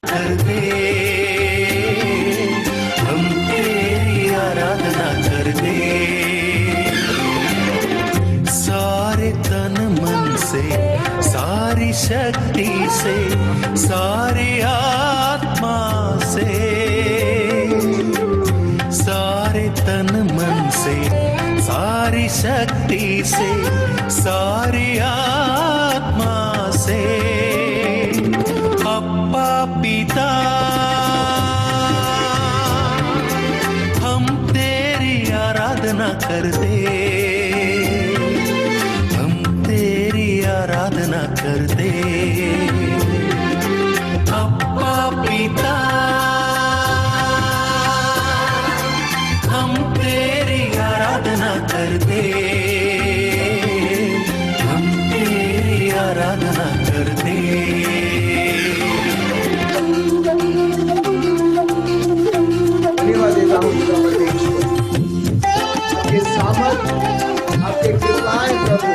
करते, हम तेरी आराधना करते। सारे तन मन से, सारी शक्ति से, सारी आत्मा से, सारे तन मन से, सारी शक्ति से, सारी आत्मा से, अप्पा पिता हम तेरी आराधना करते, हम तेरी आराधना करते। अप्पा पिता हम तेरी आराधना करते, हम तेरी आराधना करते। धन्यवाद देता हूँ परमेश्वर, आपके सामर्थ, आपके कृपाएं प्रभु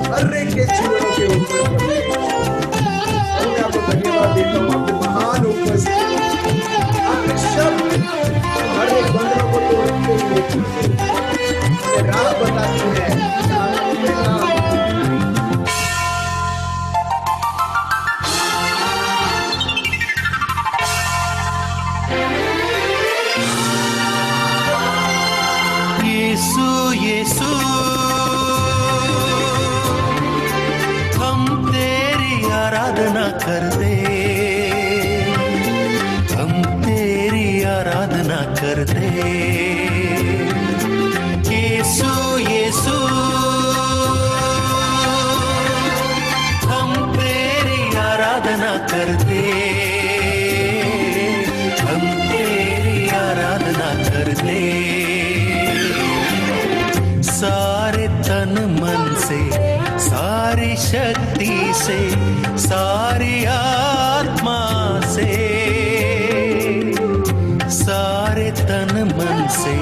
हर एक के जीवनों के ऊपर मैं आपको धन्यवाद देता हूँ। आपके महान उपस्थिति, आपके शब्द हर एक बंधनों को तोड़ते हुए राह बताती है। यीशु यीशु हम तेरी आराधना करते, हम तेरी आराधना करते। यीशु यीशु हम तेरी आराधना करते, हम तेरी आराधना करते। सारे तन मन से, सारी शक्ति से, सारी आत्मा से, सारे तन मन से,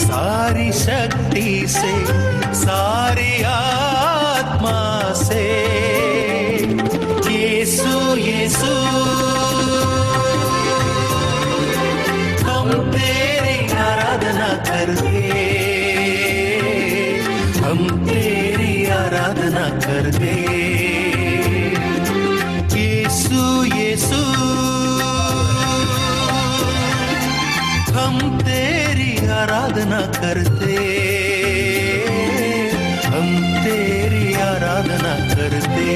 सारी शक्ति से, सारी आत्मा से, यीशु यीशु हम तेरी आराधना करते, हम तेरी आराधना करते। यीशु यीशु हम तेरी आराधना करते, हम तेरी आराधना करते।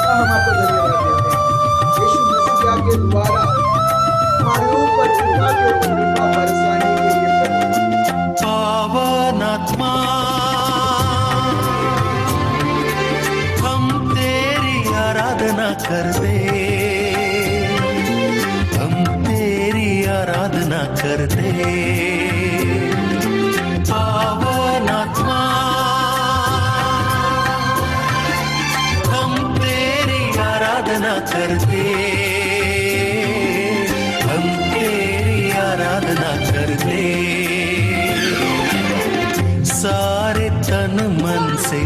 हम आपको धन्यवाद देते हैं यीशु मसीह के द्वारा हमारे ऊपर कृपा बरसाने के लिए पावन आत्मा हम तेरी आराधना करते, हम तेरी आराधना करते। पावन आत्मा हम तेरी आराधना करते, हम तेरी आराधना करते। सारे तन मन से,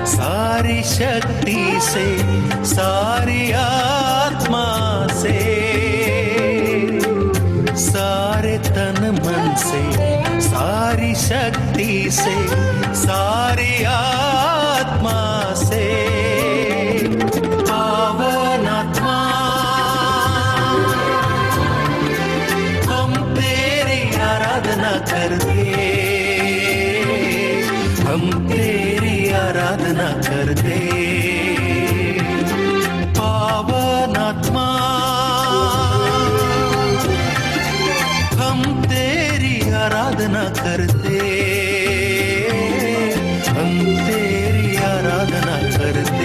सारी शक्ति से, सारी आत्मा से, सारे तन मन से, सारी शक्ति से, सारी आत्मा से, पावन आत्मा हम तेरी आराधना करते, हम तेरी आराधना करते। पावन आत्मा हम तेरी आराधना करते, हम तेरी आराधना करते।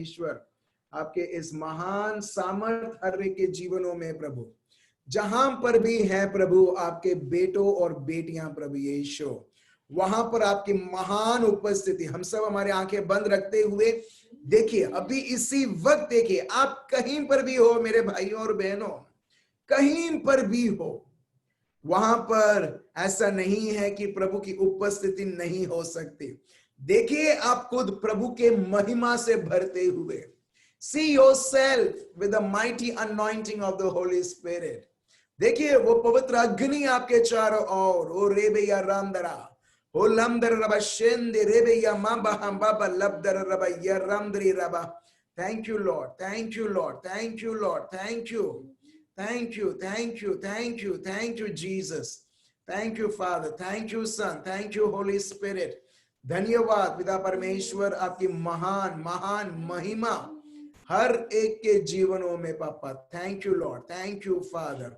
परमेश्वर आपके इस महान सामर्थ हर एक के जीवनों में प्रभु, जहां पर भी है प्रभु आपके बेटों और बेटियां प्रभु यीशु, वहां पर आपकी महान उपस्थिति, हम सब हमारे आंखें बंद रखते हुए देखिए अभी इसी वक्त देखिए, आप कहीं पर भी हो मेरे भाइयों और बहनों, कहीं पर भी हो, वहां पर ऐसा नहीं है कि प्रभु की उपस्थिति नहीं हो सकती। देखिए आप खुद प्रभु के महिमा से भरते हुए, see yourself with the mighty anointing of the Holy Spirit। देखिए वो पवित्र अग्नि आपके चारों ओर, ओ रेबे या रामदरा, ओ लमदर रबा शेंदे रेबे या माबा हम बाबा लबदर रबा या रामदरी रबा। Thank you Lord, thank you Lord, thank you Lord, thank you, thank you, thank you, thank you, thank you Jesus, thank you Father, thank you Son, thank you Holy Spirit। धन्यवाद पिता परमेश्वर, आपकी महान महान महिमा हर एक के जीवनों में पापा। Thank you Lord, thank you Father,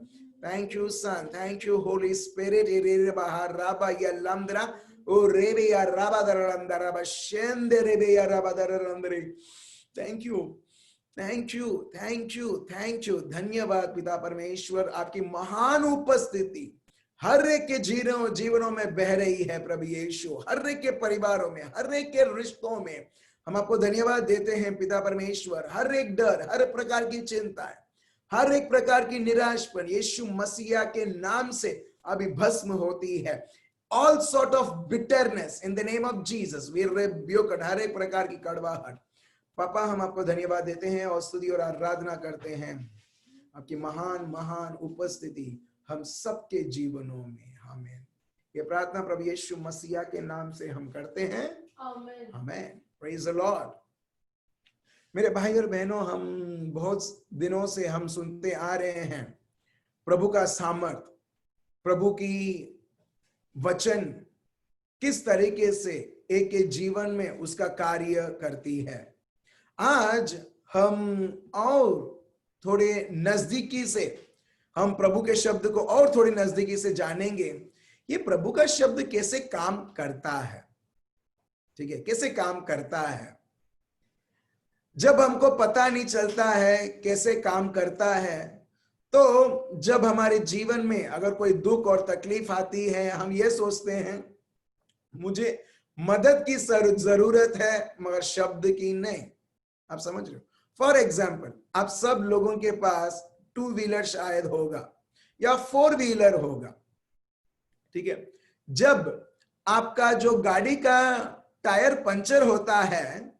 thank you Son, thank you Holy Spirit. रे बाहर राबा या लमदरा ओ रेबे या राबा दरलंदरा बशेंदे रेबे या राबा दरलंदरे। Thank you, thank you, thank you, thank you. धन्यवाद पिता परमेश्वर, आपकी महान उपस्थिति हर एक के जीवनों में बह रही है प्रभु यीशु, हर एक के परिवारों में, हर एक के रिश्तों में। हम आपको धन्यवाद देते हैं पिता परमेश्वर। हर एक डर, हर प्रकार की चिंताएं, हर एक प्रकार की निराशपन यीशु मसीहा के नाम से अभी भस्म होती है। All sort of bitterness in the name of Jesus we rebuke, हर एक प्रकार की कड़वाहट पापा हम आपको धन्यवाद देते हैं और स्तुति और आराधना करते हैं आपकी महान महान उपस्थिति हम सबके जीवनों में। आमीन। ये प्रार्थना प्रभु यीशु मसीहा के नाम से हम करते हैं। आमीन, आमीन। Praise the Lord. मेरे भाई और बहनों, हम बहुत दिनों से हम सुनते आ रहे हैं प्रभु का सामर्थ, प्रभु की वचन किस तरीके से एक के जीवन में उसका कार्य करती है। आज हम और थोड़े नजदीकी से हम प्रभु के शब्द को और थोड़ी नजदीकी से जानेंगे। ये प्रभु का शब्द कैसे काम करता है, ठीक है, कैसे काम करता है। जब हमको पता नहीं चलता है कैसे काम करता है, तो जब हमारे जीवन में अगर कोई दुख और तकलीफ आती है, हम ये सोचते हैं मुझे मदद की जरूरत है मगर शब्द की नहीं। आप समझ रहे हो? फॉर एग्जाम्पल, आप सब लोगों के पास 2 व्हीलर शायद होगा या 4 व्हीलर होगा, ठीक है। जब आपका जो गाड़ी का टायर पंचर होता है,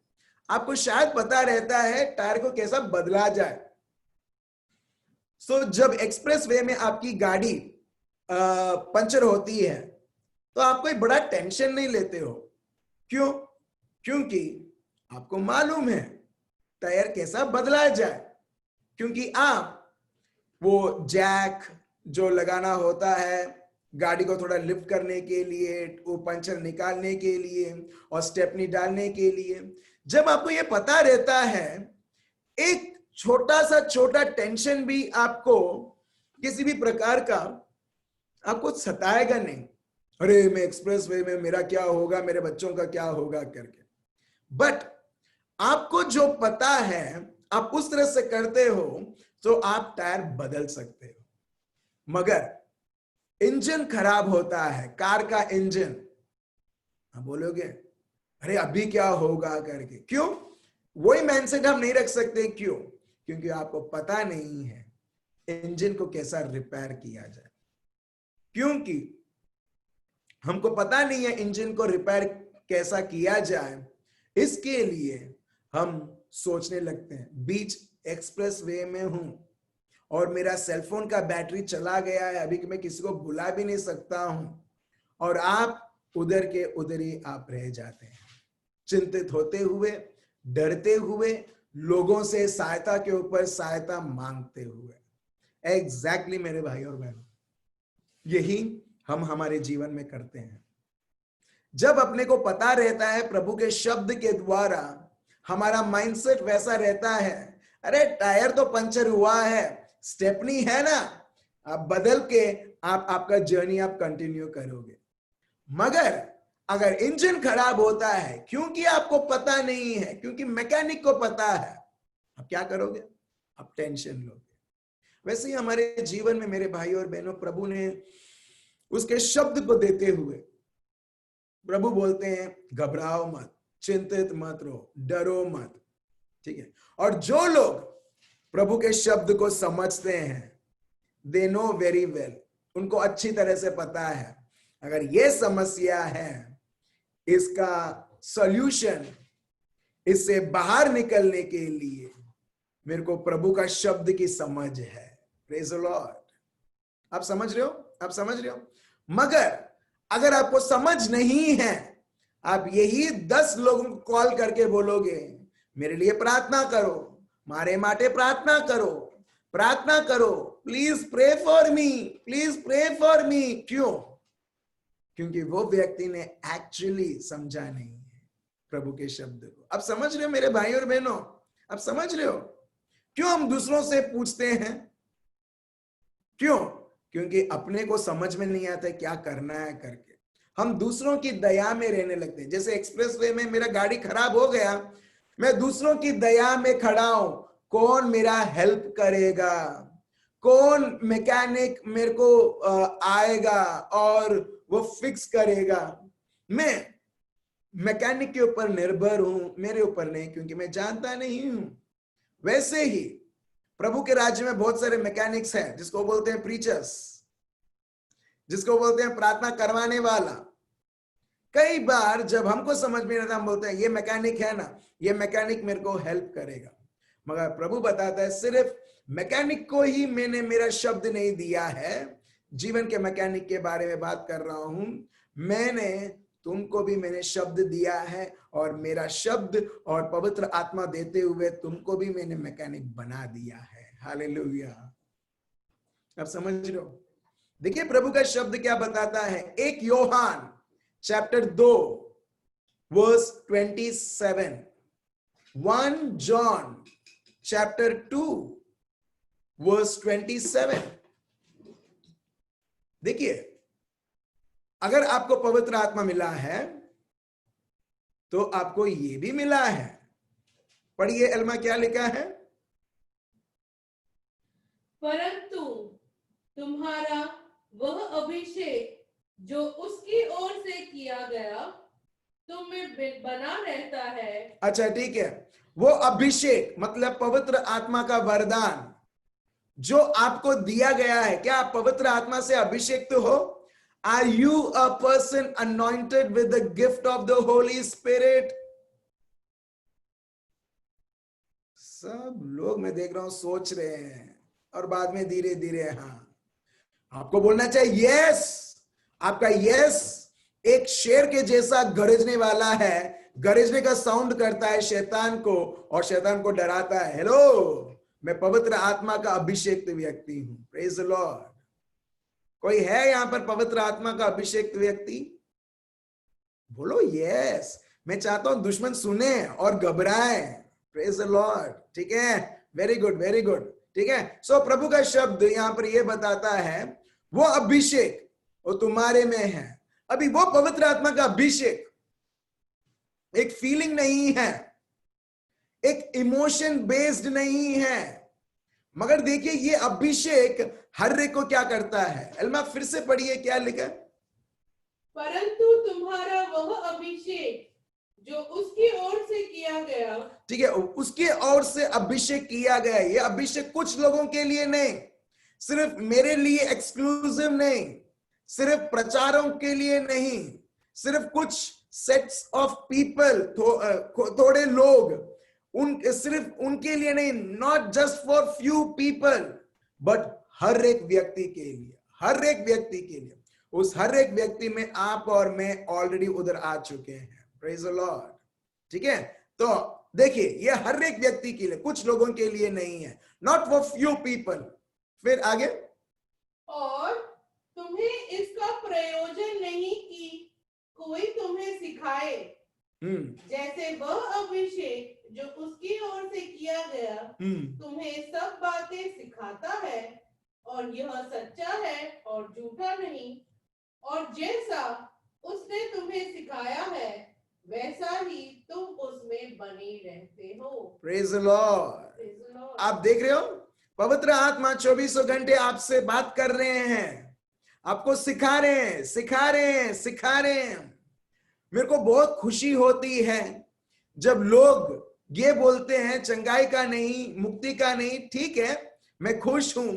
आपको शायद पता रहता है टायर को कैसा बदला जाए। जब एक्सप्रेस वे में आपकी गाड़ी पंचर होती है तो आप कोई बड़ा टेंशन नहीं लेते हो। क्यों? क्योंकि आपको मालूम है टायर कैसा बदला जाए, क्योंकि आप वो जैक जो लगाना होता है गाड़ी को थोड़ा लिफ्ट करने के लिए, वो पंचर निकालने के लिए और स्टेपनी डालने के लिए, जब आपको ये पता रहता है, एक छोटा टेंशन भी आपको किसी भी प्रकार का आपको सताएगा नहीं। अरे मैं एक्सप्रेस वे में, मेरा क्या होगा, मेरे बच्चों का क्या होगा करके। बट आपको जो पता है आप उस तरह से करते हो तो आप टायर बदल सकते हो। मगर इंजन खराब होता है, कार का इंजन, आप बोलोगे अरे अभी क्या होगा करके। क्यों? वही माइंडसेट हम नहीं रख सकते। क्यों? क्योंकि आपको पता नहीं है इंजन को कैसा रिपेयर किया जाए। क्योंकि हमको पता नहीं है इंजन को रिपेयर कैसा किया जाए, इसके लिए हम सोचने लगते हैं बीच एक्सप्रेस वे में हूं और मेरा सेलफोन का बैटरी चला गया है, अभी मैं किसी को बुला भी नहीं सकता हूं, और आप उधर के उधर ही आप रह जाते हैं, चिंतित होते हुए, डरते हुए, लोगों से सहायता के ऊपर सहायता मांगते हुए। एग्जैक्टली मेरे भाई और बहनों, यही हम हमारे जीवन में करते हैं। जब अपने को पता रहता है प्रभु के शब्द के द्वारा, हमारा माइंडसेट वैसा रहता है, अरे टायर तो पंचर हुआ है, स्टेपनी है ना, आप बदल के आप आपका जर्नी आप कंटिन्यू करोगे। मगर अगर इंजन खराब होता है क्योंकि आपको पता नहीं है, क्योंकि मैकेनिक को पता है, आप क्या करोगे? आप टेंशन लोगे। वैसे ही हमारे जीवन में मेरे भाई और बहनों, प्रभु ने उसके शब्द को देते हुए प्रभु बोलते हैं घबराओ मत, चिंतित मत रहो, डरो मत। ठीक है। और जो लोग प्रभु के शब्द को समझते हैं, दे नो वेरी वेल, उनको अच्छी तरह से पता है अगर ये समस्या है, इसका सॉल्यूशन, इससे बाहर निकलने के लिए मेरे को प्रभु का शब्द की समझ है। Praise the Lord. आप समझ रहे हो? आप समझ रहे हो? मगर अगर आपको समझ नहीं है, आप यही 10 लोगों को कॉल करके बोलोगे मेरे लिए प्रार्थना करो, मारे माटे प्रार्थना करो, प्रार्थना करो, please pray for me, please pray for me. क्यों? क्योंकि वो व्यक्ति ने एक्चुअली समझा नहीं है प्रभु के शब्द को। आप समझ रहे हो मेरे भाई और बहनों? आप समझ रहे हो क्यों हम दूसरों से पूछते हैं? क्यों? क्योंकि अपने को समझ में नहीं आता क्या करना है करके हम दूसरों की दया में रहने लगते हैं। जैसे एक्सप्रेसवे में मेरा गाड़ी खराब हो गया, मैं दूसरों की दया में खड़ा हूं, कौन मेरा हेल्प करेगा, कौन मैकेनिक मेरे को आएगा और वो फिक्स करेगा। मैं मैकेनिक के ऊपर निर्भर हूं, मेरे ऊपर नहीं, क्योंकि मैं जानता नहीं हूं। वैसे ही प्रभु के राज्य में बहुत सारे मैकेनिक्स हैं, जिसको बोलते हैं प्रीचर्स, जिसको बोलते हैं प्रार्थना करवाने वाला। कई बार जब हमको समझ में नहीं आता, हम बोलते हैं ये मैकेनिक है ना, ये मैकेनिक मेरे को हेल्प करेगा। मगर प्रभु बताता है सिर्फ मैकेनिक को ही मैंने मेरा शब्द नहीं दिया है, जीवन के मैकेनिक के बारे में बात कर रहा हूं, मैंने तुमको भी मैंने शब्द दिया है, और मेरा शब्द और पवित्र आत्मा देते हुए तुमको भी मैंने मैकेनिक बना दिया है। हालेलुया। आप समझ रहे हो? देखिए प्रभु का शब्द क्या बताता है। 1 यूहन्ना chapter 2 verse 27, 1 John chapter 2 verse 27। देखिए अगर आपको पवित्र आत्मा मिला है तो आपको ये भी मिला है। पढ़िए एल्मा क्या लिखा है। परंतु तुम्हारा वह अभिषेक जो उसकी ओर से किया गया तुम में बना रहता है। अच्छा ठीक है, वो अभिषेक मतलब पवित्र आत्मा का वरदान जो आपको दिया गया है। क्या आप पवित्र आत्मा से अभिषेक तो हो? Are you a person anointed with the gift of the Holy Spirit? सब लोग मैं देख रहा हूं सोच रहे हैं और बाद में धीरे धीरे हाँ। आपको बोलना चाहिए यस। आपका यस एक शेर के जैसा गरजने वाला है, गरजने का साउंड करता है शैतान को और शैतान को डराता है। हेलो, मैं पवित्र आत्मा का अभिषेक व्यक्ति हूं। Praise the Lord. कोई है यहां पर पवित्र आत्मा का अभिषेक व्यक्ति? बोलो यस। मैं चाहता हूं दुश्मन सुने और घबराए। Praise the Lord. ठीक है, वेरी गुड वेरी गुड। ठीक है, सो प्रभु का शब्द यहां पर यह बताता है वो अभिषेक वो तुम्हारे में है। अभी वो पवित्र आत्मा का अभिषेक एक फीलिंग नहीं है, एक इमोशन बेस्ड नहीं है, मगर देखिए ये अभिषेक हर एक को क्या करता है। एल्मा फिर से पढ़िए क्या लिखा। परंतु तुम्हारा वह अभिषेक जो उसकी ओर से किया गया। ठीक है, उसके ओर से अभिषेक किया गया। ये अभिषेक कुछ लोगों के लिए नहीं, सिर्फ मेरे लिए एक्सक्लूसिव नहीं, सिर्फ प्रचारों के लिए नहीं, सिर्फ कुछ सेट्स ऑफ पीपल, थोड़े लोग, सिर्फ उनके लिए नहीं, not just for few people, but हर एक व्यक्ति के लिए, हर एक व्यक्ति के लिए। उस हर एक व्यक्ति में आप और मैं ऑलरेडी उधर आ चुके हैं। Praise the Lord. ठीक है, तो देखिए ये हर एक व्यक्ति के लिए, कुछ लोगों के लिए नहीं है, नॉट फॉर फ्यू पीपल। फिर आगे, और तुम्हें इसका प्रयोजन नहीं कि कोई तुम्हें सिखाए, जैसे वह अभिषेक जो उसकी ओर से किया गया तुम्हें सब बातें सिखाता है, और यह सच्चा है और झूठा नहीं। और जैसा उसने तुम्हें सिखाया है वैसा ही तुम उसमें बने रहते हो। Praise the Lord. Praise the Lord. आप देख रहे हो, पवित्र आत्मा 24 घंटे आपसे बात कर रहे हैं, आपको सिखा रहे हैं, सिखा रहे हैं, सिखा रहे हैं। मेरे को बहुत खुशी होती है जब लोग ये बोलते हैं चंगाई का नहीं, मुक्ति का नहीं। ठीक है, मैं खुश हूं,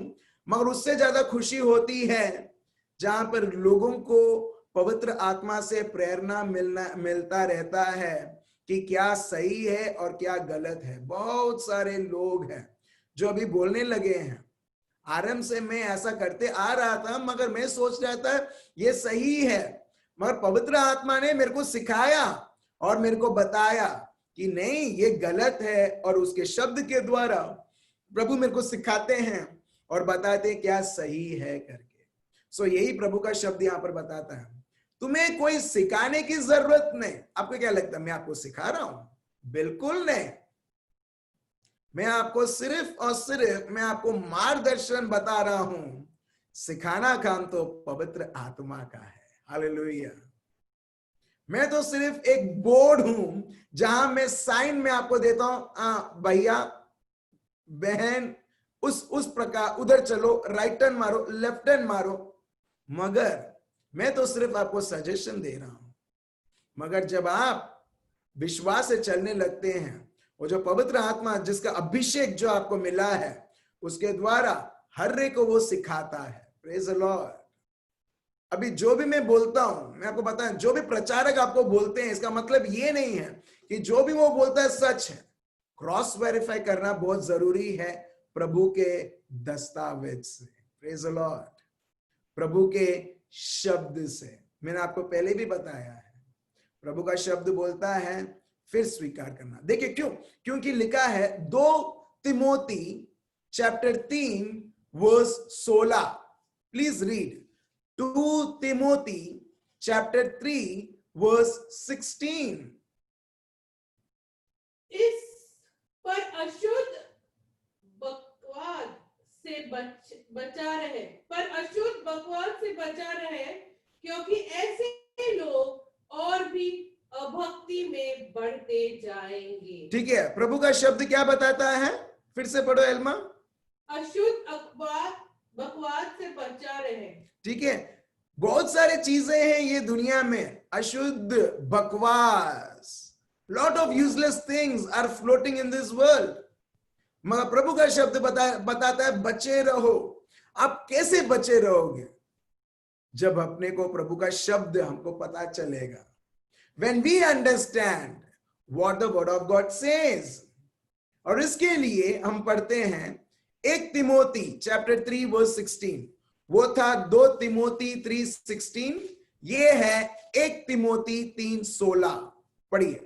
मगर उससे ज्यादा खुशी होती है जहां पर लोगों को पवित्र आत्मा से प्रेरणा मिलता रहता है कि क्या सही है और क्या गलत है। बहुत सारे लोग हैं जो अभी बोलने लगे हैं, आरंभ से मैं ऐसा करते आ रहा था मगर मैं सोच रहा था ये सही है, मगर पवित्र आत्मा ने मेरे को सिखाया और मेरे को बताया कि नहीं ये गलत है, और उसके शब्द के द्वारा प्रभु मेरे को सिखाते हैं और बताते हैं क्या सही है करके। सो यही प्रभु का शब्द यहाँ पर बताता है, तुम्हें कोई सिखाने की जरूरत नहीं। आपको क्या लगता है मैं आपको सिखा रहा हूं? बिल्कुल नहीं। मैं आपको सिर्फ और सिर्फ मैं आपको मार्गदर्शन बता रहा हूं। सिखाना काम तो पवित्र आत्मा का है। हालेलुया। मैं तो सिर्फ एक बोर्ड हूं जहां मैं साइन में आपको देता हूं, भैया बहन उस प्रकार उधर चलो, राइट टर्न मारो, लेफ्ट टर्न मारो, मगर मैं तो सिर्फ आपको सजेशन दे रहा हूं। मगर जब आप विश्वास से चलने लगते हैं, वो जो पवित्र आत्मा जिसका अभिषेक जो आपको मिला है उसके द्वारा हर एक को वो सिखाता है। Praise the Lord. अभी जो भी मैं बोलता हूं, मैं आपको बताऊं, जो भी प्रचारक आपको बोलते हैं इसका मतलब ये नहीं है कि जो भी वो बोलता है सच है। क्रॉस वेरीफाई करना बहुत जरूरी है प्रभु के दस्तावेज से। Praise the Lord. प्रभु के शब्द से। मैंने आपको पहले भी बताया है, प्रभु का शब्द बोलता है फिर स्वीकार करना। देखिए क्यों? क्योंकि लिखा है 2 Timothy chapter 3 verse 16। Please read 2 Timothy chapter 3 verse 16। इस पर अशुद्ध बकवाद से बचा रहे, क्योंकि ऐसे लोग और भी अभक्ति में बढ़ते जाएंगे। ठीक है, प्रभु का शब्द क्या बताता है? फिर से पढ़ो एल्मा। अशुद्ध बकवाद से बचा रहे। ठीक है, बहुत सारे चीजें हैं ये दुनिया में, अशुद्ध बकवास, lot of useless things are floating in this world. मगर प्रभु का शब्द बताता है बचे रहो। आप कैसे बचे रहोगे? जब अपने को प्रभु का शब्द हमको पता चलेगा, when we understand what the word of God says। और इसके लिए हम पढ़ते हैं 1 तिमोथी चैप्टर 3 वर्स 16। वो था 2 तिमोथी 3:16, ये है 1 तिमोथी 3:16। पढ़िए।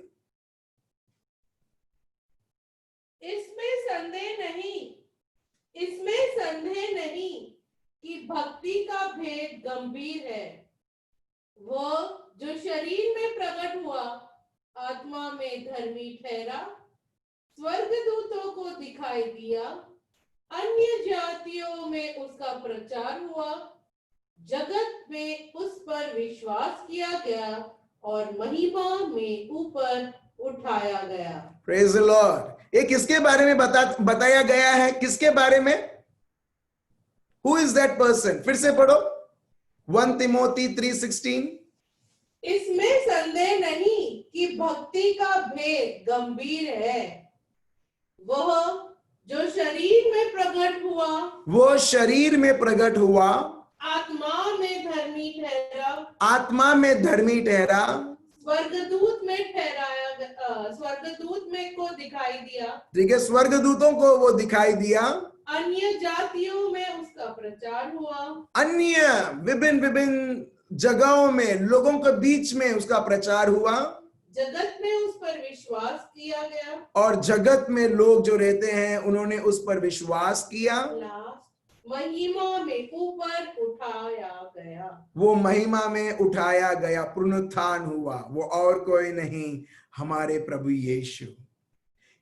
इसमें संदेह नहीं कि भक्ति का भेद गंभीर है। वह जो शरीर में प्रकट हुआ आत्मा में धर्मी ठहरा, स्वर्गदूतों को दिखाई दिया, अन्य जातियों में उसका प्रचार हुआ, जगत में उस पर विश्वास किया गया और महिमा में ऊपर उठाया गया। Praise the Lord. ये किसके बारे में बताया गया है? किसके बारे में? Who is that person? फिर से पढ़ो 1 तिमोथी 3:16। इसमें संदेह नहीं कि भक्ति का भेद गंभीर है। वह जो शरीर में प्रकट हुआ, वो शरीर में प्रकट हुआ, आत्मा में धर्मी ठहरा, आत्मा में धर्मी ठहरा, स्वर्गदूत में ठहराया, स्वर्गदूत में को दिखाई दिया। ठीक है, स्वर्गदूतों को वो दिखाई दिया, अन्य जातियों में उसका प्रचार हुआ, अन्य विभिन्न जगहों में लोगों के बीच में उसका प्रचार हुआ, जगत में उस पर विश्वास किया गया, और जगत में लोग जो रहते हैं उन्होंने उस पर विश्वास किया, महिमा में ऊपर उठाया गया। वो महिमा में उठाया गया, पुनरुत्थान हुआ। वो और कोई नहीं, हमारे प्रभु यीशु।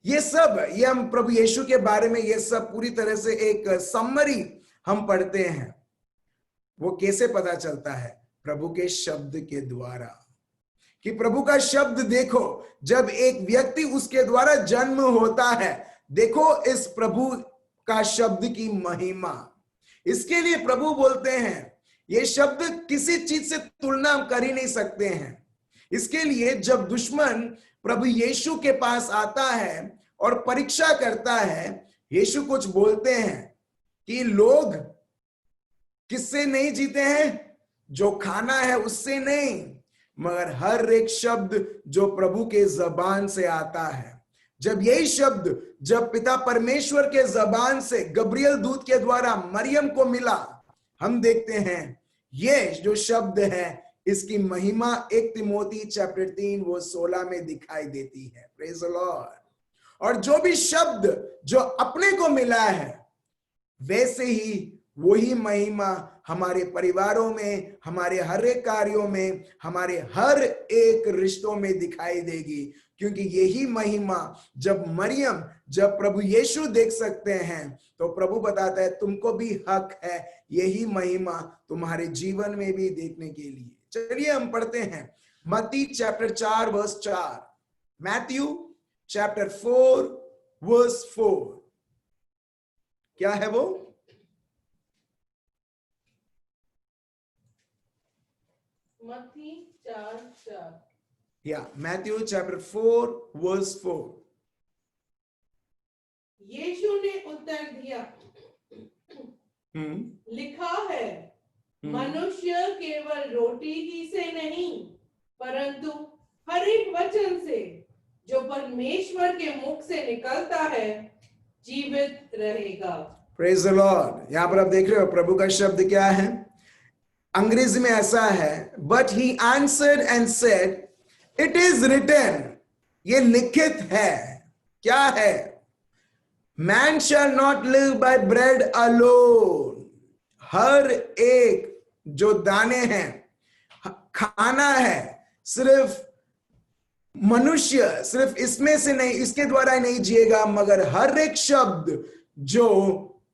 ये सब, ये हम प्रभु यीशु के बारे में ये सब पूरी तरह से एक समरी हम पढ़ते हैं। वो कैसे पता चलता है? प्रभु के शब्द के द्वारा। कि प्रभु का शब्द देखो, जब एक व्यक्ति उसके द्वारा जन्म होता है, देखो इस प्रभु का शब्द की महिमा। इसके लिए प्रभु बोलते हैं ये शब्द किसी चीज से तुलना हम कर ही नहीं सकते हैं। इसके लिए जब दुश्मन प्रभु यीशु के पास आता है और परीक्षा करता है, यीशु कुछ बोलते हैं कि लोग किससे नहीं जीते हैं, जो खाना है उससे नहीं, मगर हर एक शब्द जो प्रभु के जबान से आता है। जब यही शब्द जब पिता परमेश्वर के जबान से गब्रियल दूत के द्वारा मरियम को मिला, हम देखते हैं ये जो शब्द है इसकी महिमा 1 तिमोथी चैप्टर 3 वो 16 में दिखाई देती है। Praise the Lord. और जो भी शब्द जो अपने को मिला है, वैसे ही वही महिमा हमारे परिवारों में, हमारे हर एक कार्यों में, हमारे हर एक रिश्तों में दिखाई देगी। क्योंकि यही महिमा जब मरियम, जब प्रभु यीशु देख सकते हैं, तो प्रभु बताता है तुमको भी हक है यही महिमा तुम्हारे जीवन में भी देखने के लिए। चलिए हम पढ़ते हैं मत्ती chapter 4 verse 4। Matthew chapter 4 verse 4। क्या है वो? मत्ती 4:4। या मैथ्यू चैप्टर 4 वर्स 4। यीशु ने उत्तर दिया, लिखा है, मनुष्य केवल रोटी ही से नहीं, परंतु हर एक वचन से जो परमेश्वर के मुख से निकलता है जीवित रहेगा। Praise the Lord. यहाँ पर आप देख रहे हो प्रभु का शब्द क्या है। अंग्रेजी में ऐसा है, but he answered and said it is written. ये लिखित है। क्या है? Man shall not live by bread alone. हर एक जो दाने हैं, खाना है, सिर्फ मनुष्य सिर्फ इसमें से नहीं, इसके द्वारा नहीं जिएगा, मगर हर एक शब्द जो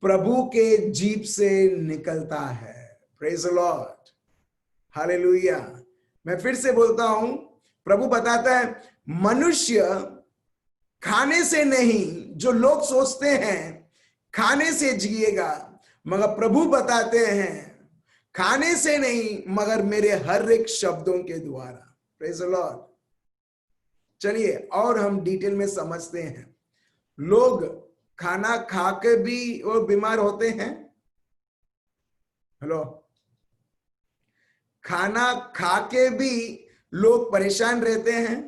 प्रभु के जीभ से निकलता है। Praise the Lord, hallelujah. मैं फिर से बोलता हूं, प्रभु बताता है मनुष्य खाने से नहीं, जो लोग सोचते हैं खाने से जिएगा, मगर प्रभु बताते हैं खाने से नहीं, मगर मेरे हर एक शब्दों के द्वारा। Praise the Lord. चलिए और हम डिटेल में समझते हैं। लोग खाना खा के भी वो बीमार होते हैं। हेलो, खाना खा के भी लोग परेशान रहते हैं,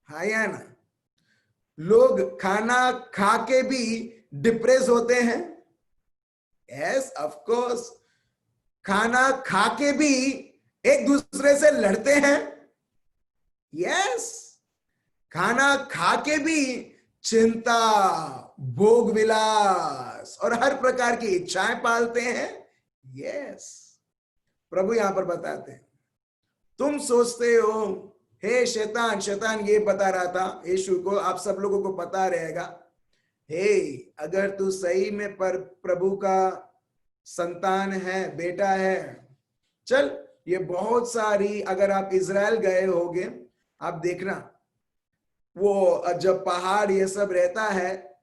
हाँ या ना? लोग खाना खा के भी डिप्रेस होते हैं। Yes, of course. खाना खा के भी एक दूसरे से लड़ते हैं। यस, खाना खा के भी चिंता, भोग विलास और हर प्रकार की इच्छाएं पालते हैं। यस, प्रभु यहां पर बताते हैं, तुम सोचते हो हे शैतान, शैतान ये बता रहा था यीशु को, आप सब लोगों को पता रहेगा, हे अगर तू सही में पर प्रभु का संतान है, बेटा है, चल ये बहुत सारी, अगर आप इजराइल गए होगे आप देखना, वो जब पहाड़ ये सब रहता है,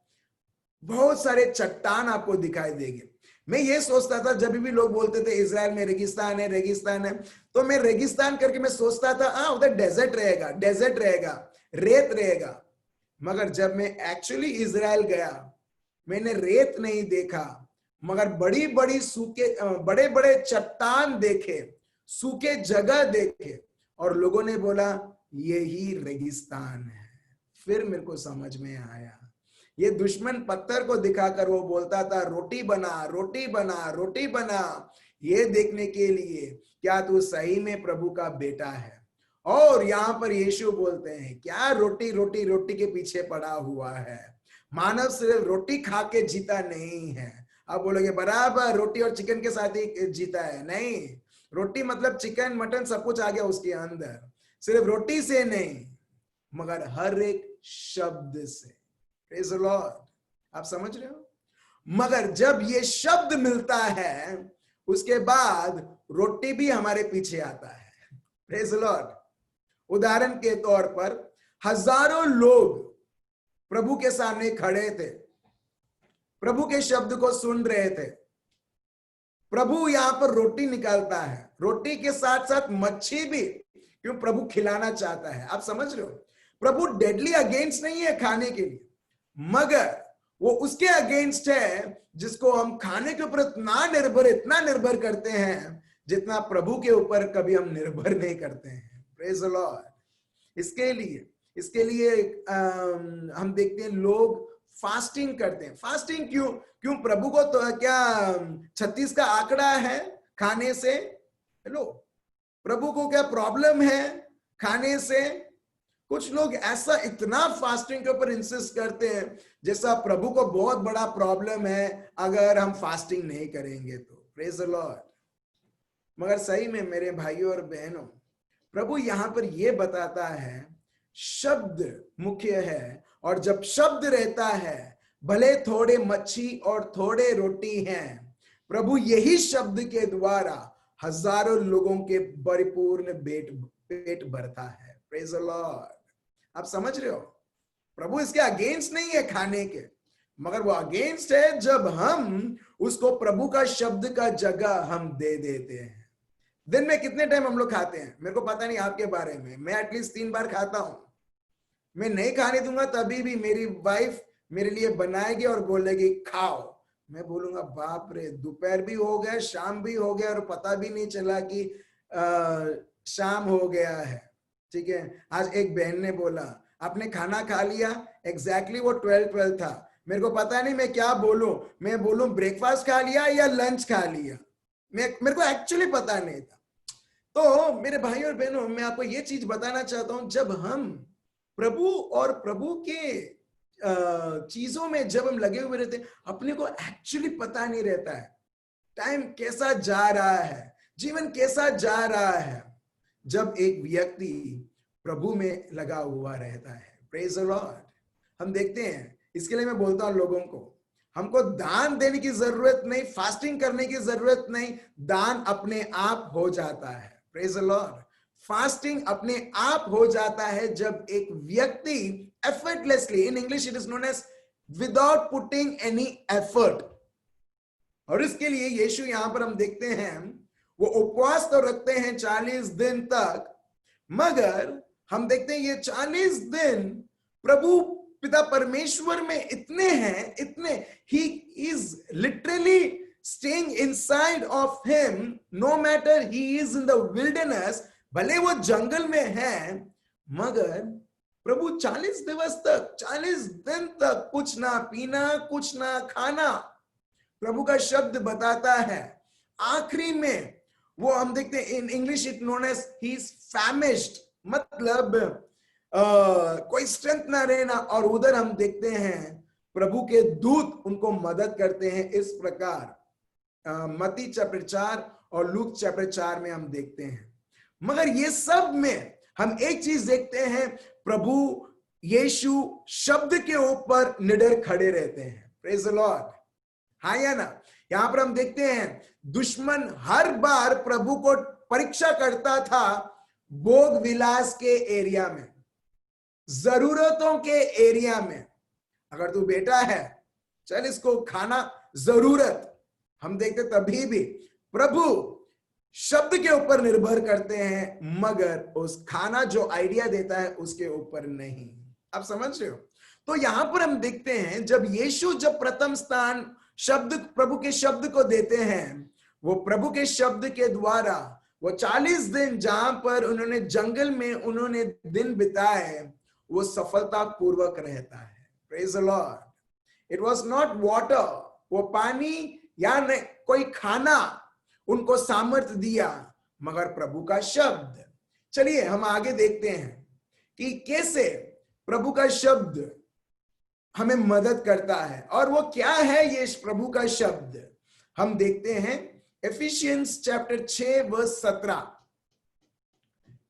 बहुत सारे चट्टान आपको दिखाई देंगे। मैं ये सोचता था, जब भी लोग बोलते थे इजराइल में रेगिस्तान है, रेगिस्तान है, तो मैं रेगिस्तान करके मैं सोचता था हाँ उधर डेजर्ट रहेगा, डेजर्ट रहेगा, रेत रहेगा। मगर जब मैं एक्चुअली इजराइल गया, मैंने रेत नहीं देखा, मगर बड़ी बड़ी सूखे, बड़े बड़े चट्टान देखे, सूखे जगह देखे, और लोगों ने बोला यही रेगिस्तान है। फिर मेरे को समझ में आया, ये दुश्मन पत्थर को दिखाकर वो बोलता था रोटी बना, रोटी बना, रोटी बना, ये देखने के लिए क्या तू सही में प्रभु का बेटा है। और यहाँ पर यीशु बोलते हैं क्या रोटी रोटी रोटी के पीछे पड़ा हुआ है। मानव सिर्फ रोटी खा के जीता नहीं है। आप बोलोगे बराबर रोटी और चिकन के साथ ही जीता है, नहीं, रोटी मतलब चिकन मटन सब कुछ आ गया उसके अंदर, सिर्फ रोटी से नहीं मगर हर एक शब्द से। प्रेज़ द लॉर्ड, आप समझ रहे हो। मगर जब ये शब्द मिलता है उसके बाद रोटी भी हमारे पीछे आता है। Praise the Lord. उदाहरण के तौर पर हजारों लोग प्रभु के सामने खड़े थे, प्रभु के शब्द को सुन रहे थे। प्रभु यहां पर रोटी निकालता है, रोटी के साथ साथ मच्छी भी, क्यों? प्रभु खिलाना चाहता है। आप समझ रहे हो? प्रभु डेडली अगेंस्ट नहीं है खाने के लिए, मगर वो उसके अगेंस्ट है जिसको हम खाने के ऊपर इतना निर्भर करते हैं जितना प्रभु के ऊपर कभी हम निर्भर नहीं करते हैं। Praise the Lord. इसके लिए हम देखते हैं लोग फास्टिंग करते हैं। फास्टिंग क्यों? प्रभु को तो क्या 36 का आंकड़ा है खाने से? हेलो, प्रभु को क्या प्रॉब्लम है खाने से? कुछ लोग ऐसा इतना फास्टिंग के ऊपर इंसिस्ट करते हैं जैसा प्रभु को बहुत बड़ा प्रॉब्लम है अगर हम फास्टिंग नहीं करेंगे तो। Praise the Lord. मगर सही में मेरे भाइयों और बहनों, प्रभु यहां पर यह बताता है शब्द मुख्य है, और जब शब्द रहता है, भले थोड़े मच्छी और थोड़े रोटी हैं, प्रभु यही शब्द के द्वारा हजारों लोगों के परिपूर्ण पेट भरता है। Praise the Lord. आप समझ रहे हो? प्रभु इसके अगेंस्ट नहीं है खाने के, मगर वो अगेंस्ट है जब हम उसको प्रभु का शब्द का जगह हम दे देते हैं। दिन में कितने टाइम हम लोग खाते हैं? मेरे को पता नहीं आपके बारे में, मैं एटलीस्ट 3 बार खाता हूं। मैं नहीं खाने दूंगा तभी भी मेरी वाइफ मेरे लिए बनाएगी और बोलेगी खाओ। मैं बोलूंगा बाप रे, दोपहर भी हो गया, शाम भी हो गया और पता भी नहीं चला कि शाम हो गया है। ठीक है। आज एक बहन ने बोला आपने खाना खा लिया? एग्जैक्टली वो 12 था। मेरे को पता नहीं मैं क्या बोलूं, मैं बोलूं ब्रेकफास्ट खा लिया या लंच खा लिया, मेरे को एक्चुअली पता नहीं था। तो मेरे भाई और बहनों, मैं आपको ये चीज बताना चाहता हूं, जब हम प्रभु और प्रभु के चीजों में जब हम लगे हुए रहते हैं, अपने को एक्चुअली पता नहीं रहता है टाइम कैसा जा रहा है, जीवन कैसा जा रहा है, जब एक व्यक्ति प्रभु में लगा हुआ रहता है। Praise the Lord. हम देखते हैं, इसके लिए मैं बोलता हूं लोगों को, हमको दान देने की जरूरत नहीं, फास्टिंग करने की जरूरत नहीं, दान अपने आप हो जाता है। Praise the Lord. फास्टिंग अपने आप हो जाता है जब एक व्यक्ति effortlessly, in English it is known as without putting any effort. और इसके लिए यीशु यहां पर हम देखते हैं वो उपवास तो रखते हैं 40 दिन तक, मगर हम देखते हैं ये 40 दिन प्रभु पिता परमेश्वर में इतने हैं, इतने, he is literally staying inside of him, no matter he is in the wilderness, भले वो जंगल में है, मगर प्रभु 40 दिवस तक, 40 दिन तक कुछ ना पीना, कुछ ना खाना। प्रभु का शब्द बताता है आखिरी में वो हम देखते हैं, in English it known as he is famished, मतलब कोई स्ट्रेंथ ना रहना। और उधर हम देखते हैं प्रभु के दूत उनको मदद करते हैं। इस प्रकार मत्ती चैप्टर 4 और लूक चैप्टर 4 में हम देखते हैं। मगर ये सब में हम एक चीज देखते हैं, प्रभु यीशु शब्द के ऊपर निडर खड़े रहते हैं। Praise the Lord. हाँ या ना? यहां पर हम देखते हैं दुश्मन हर बार प्रभु को परीक्षा करता था भोग विलास के एरिया में, जरूरतों के एरिया में। अगर तू बेटा है, चल इसको खाना, जरूरत। हम देखते तभी भी प्रभु शब्द के ऊपर निर्भर करते हैं, मगर उस खाना जो आइडिया देता है उसके ऊपर नहीं। आप समझ रहे हो? तो यहां पर हम देखते हैं जब यीशु जब प्रथम स्थान शब्द, प्रभु के शब्द को देते हैं, वो प्रभु के शब्द के द्वारा वो 40 दिन जहां पर उन्होंने जंगल में उन्होंने दिन बिताए, वो सफलता पूर्वक रहता है। Praise the Lord. It was not water, वो पानी या कोई खाना उनको सामर्थ्य दिया, मगर प्रभु का शब्द। चलिए हम आगे देखते हैं कि कैसे प्रभु का शब्द हमें मदद करता है, और वो क्या है ये प्रभु का शब्द। हम देखते हैं Ephesians chapter 6 verse 17।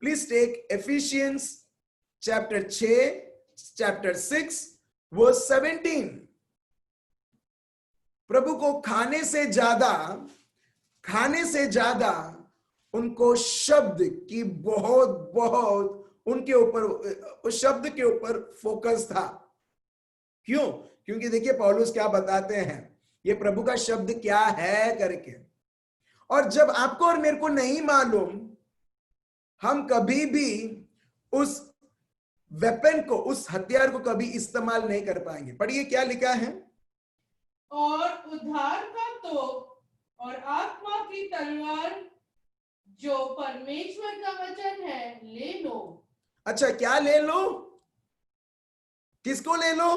Please take Ephesians chapter 6 verse 17। प्रभु को खाने से ज्यादा उनको शब्द की बहुत बहुत उनके ऊपर, उस शब्द के ऊपर फोकस था। क्यों? क्योंकि देखिए पौलुस क्या बताते हैं, ये प्रभु का शब्द क्या है करके। और जब आपको और मेरे को नहीं मालूम, हम कभी भी उस वेपन को, उस हथियार को कभी इस्तेमाल नहीं कर पाएंगे। पढ़िए क्या लिखा है। और उद्धार का तोप और आत्मा की तलवार जो परमेश्वर का वचन है ले लो। अच्छा, क्या ले लो? किसको ले लो?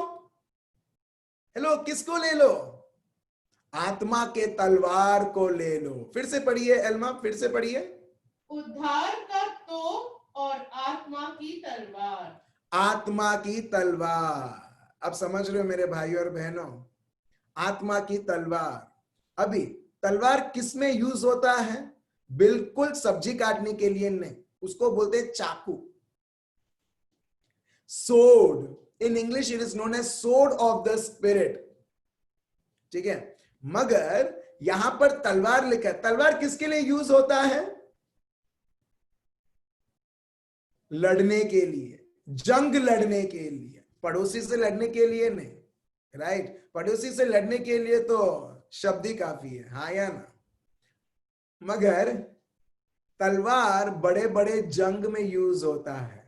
हेलो, किसको ले लो? आत्मा के तलवार को ले लो। फिर से पढ़िए एल्मा, फिर से पढ़िए। उद्धार का तोप और आत्मा की तलवार। आत्मा की तलवार। अब समझ रहे हो मेरे भाई और बहनों, आत्मा की तलवार। अभी तलवार किस में यूज होता है? बिल्कुल सब्जी काटने के लिए नहीं, उसको बोलते हैं चाकू। Sword, in English it is known as sword of the Spirit. ठीक है, मगर यहां पर तलवार लिखा है। तलवार किसके लिए यूज होता है? लड़ने के लिए, जंग लड़ने के लिए, पड़ोसी से लड़ने के लिए नहीं। राइट, पड़ोसी से लड़ने के लिए तो शब्द ही काफी है, हाँ या ना। मगर तलवार बड़े बड़े जंग में यूज होता है।